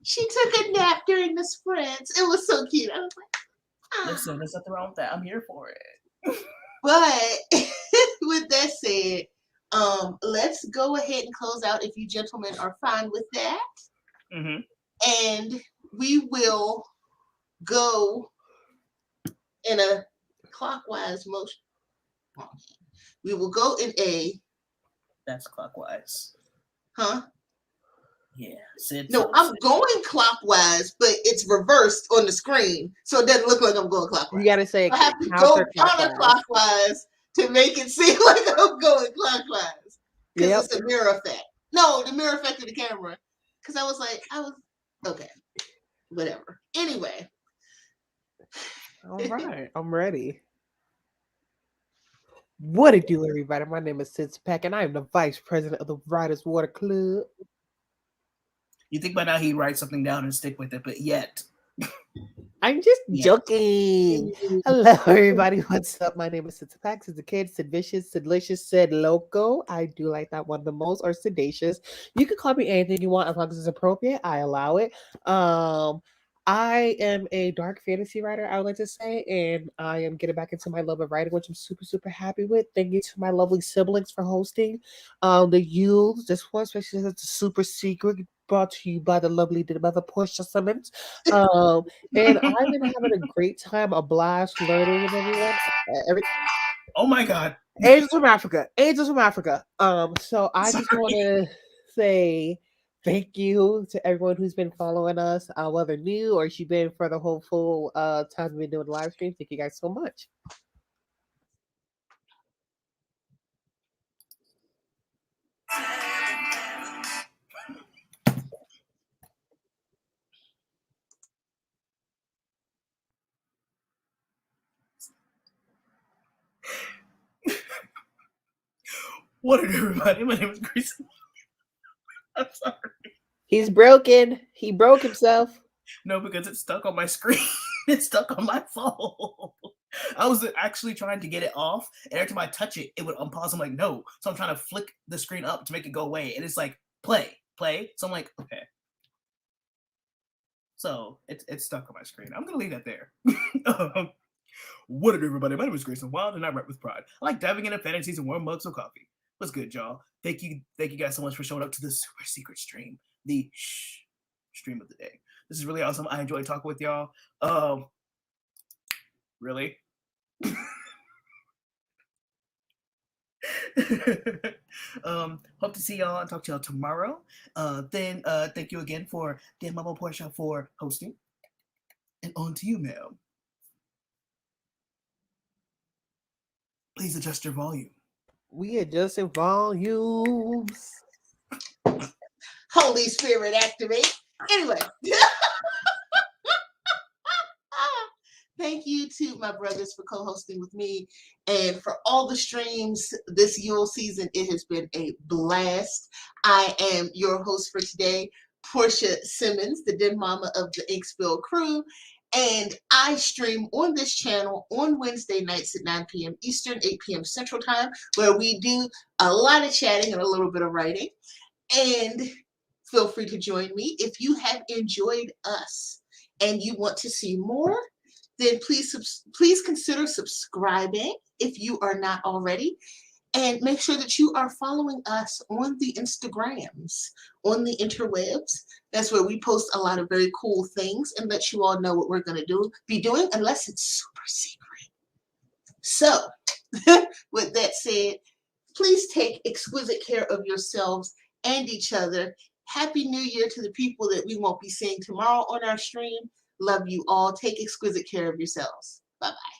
She took a nap during the sprints. It was so cute. I was like, ah. Listen, there's nothing wrong with that. I'm here for it. But with that said, let's go ahead and close out if you gentlemen are fine with that. Mm-hmm. And we will go in a clockwise motion. We will go in a... That's clockwise. Huh? Yeah. No, I'm going clockwise, but it's reversed on the screen, so it doesn't look like I'm going clockwise. You gotta say I have to go counterclockwise to make it seem like I'm going clockwise. Because it's a mirror effect. No, the mirror effect of the camera. Because I was okay. Whatever. Anyway. All right, I'm ready. What it do, everybody? My name is Sid Pack, and I am the vice president of the Writers Water Club. You think by now he'd write something down and stick with it, but yet. I'm just joking. Hello, everybody. What's up? My name is Sid Pack. Sid the Kid, Sid Vicious, Sid Licious, Sid Loco. I do like that one the most, or Sedacious. You can call me anything you want as long as it's appropriate. I allow it. I am a dark fantasy writer, I would like to say, and I am getting back into my love of writing, which I'm super, super happy with. Thank you to my lovely siblings for hosting the Yule. This one, especially since it's a super secret, brought to you by the lovely mother Portia Simmons. And I've been having a great time, a blast learning with everyone. Oh my God. Angels from Africa. Angels from Africa. So I just want to say thank you to everyone who's been following us, whether new or she's been for the whole full time we've been doing the live stream. Thank you guys so much. What is everybody? My name is Grayson. I'm sorry. He's broken. He broke himself. No, because it's stuck on my screen. It's stuck on my phone. I was actually trying to get it off, and every time I touch it, it would unpause. I'm like, no. So I'm trying to flick the screen up to make it go away, and it's like, play. So I'm like, okay. So it's stuck on my screen. I'm gonna leave that there. What up, everybody? My name is Grayson Wild, and I write with pride. I like diving into fantasies and warm mugs of coffee. What's good, y'all? Thank you guys so much for showing up to this super secret stream, the stream of the day. This is really awesome. I enjoy talking with y'all. Really? Hope to see y'all and talk to y'all tomorrow. Then thank you again for Dan Mama Portia for hosting. And on to you, ma'am. Please adjust your volume. We adjusting volumes. Holy Spirit activate. Anyway. Thank you to my brothers for co-hosting with me and for all the streams this Yule season. It has been a blast. I am your host for today, Portia Simmons, the Den Mama of the Ink Spill crew. And I stream on this channel on Wednesday nights at 9 p.m. Eastern, 8 p.m. Central Time, where we do a lot of chatting and a little bit of writing. And feel free to join me. If you have enjoyed us and you want to see more, then please consider subscribing if you are not already. And make sure that you are following us on the Instagrams, on the interwebs. That's where we post a lot of very cool things and let you all know what we're going to be doing, unless it's super secret. So, with that said, please take exquisite care of yourselves and each other. Happy New Year to the people that we won't be seeing tomorrow on our stream. Love you all. Take exquisite care of yourselves. Bye-bye.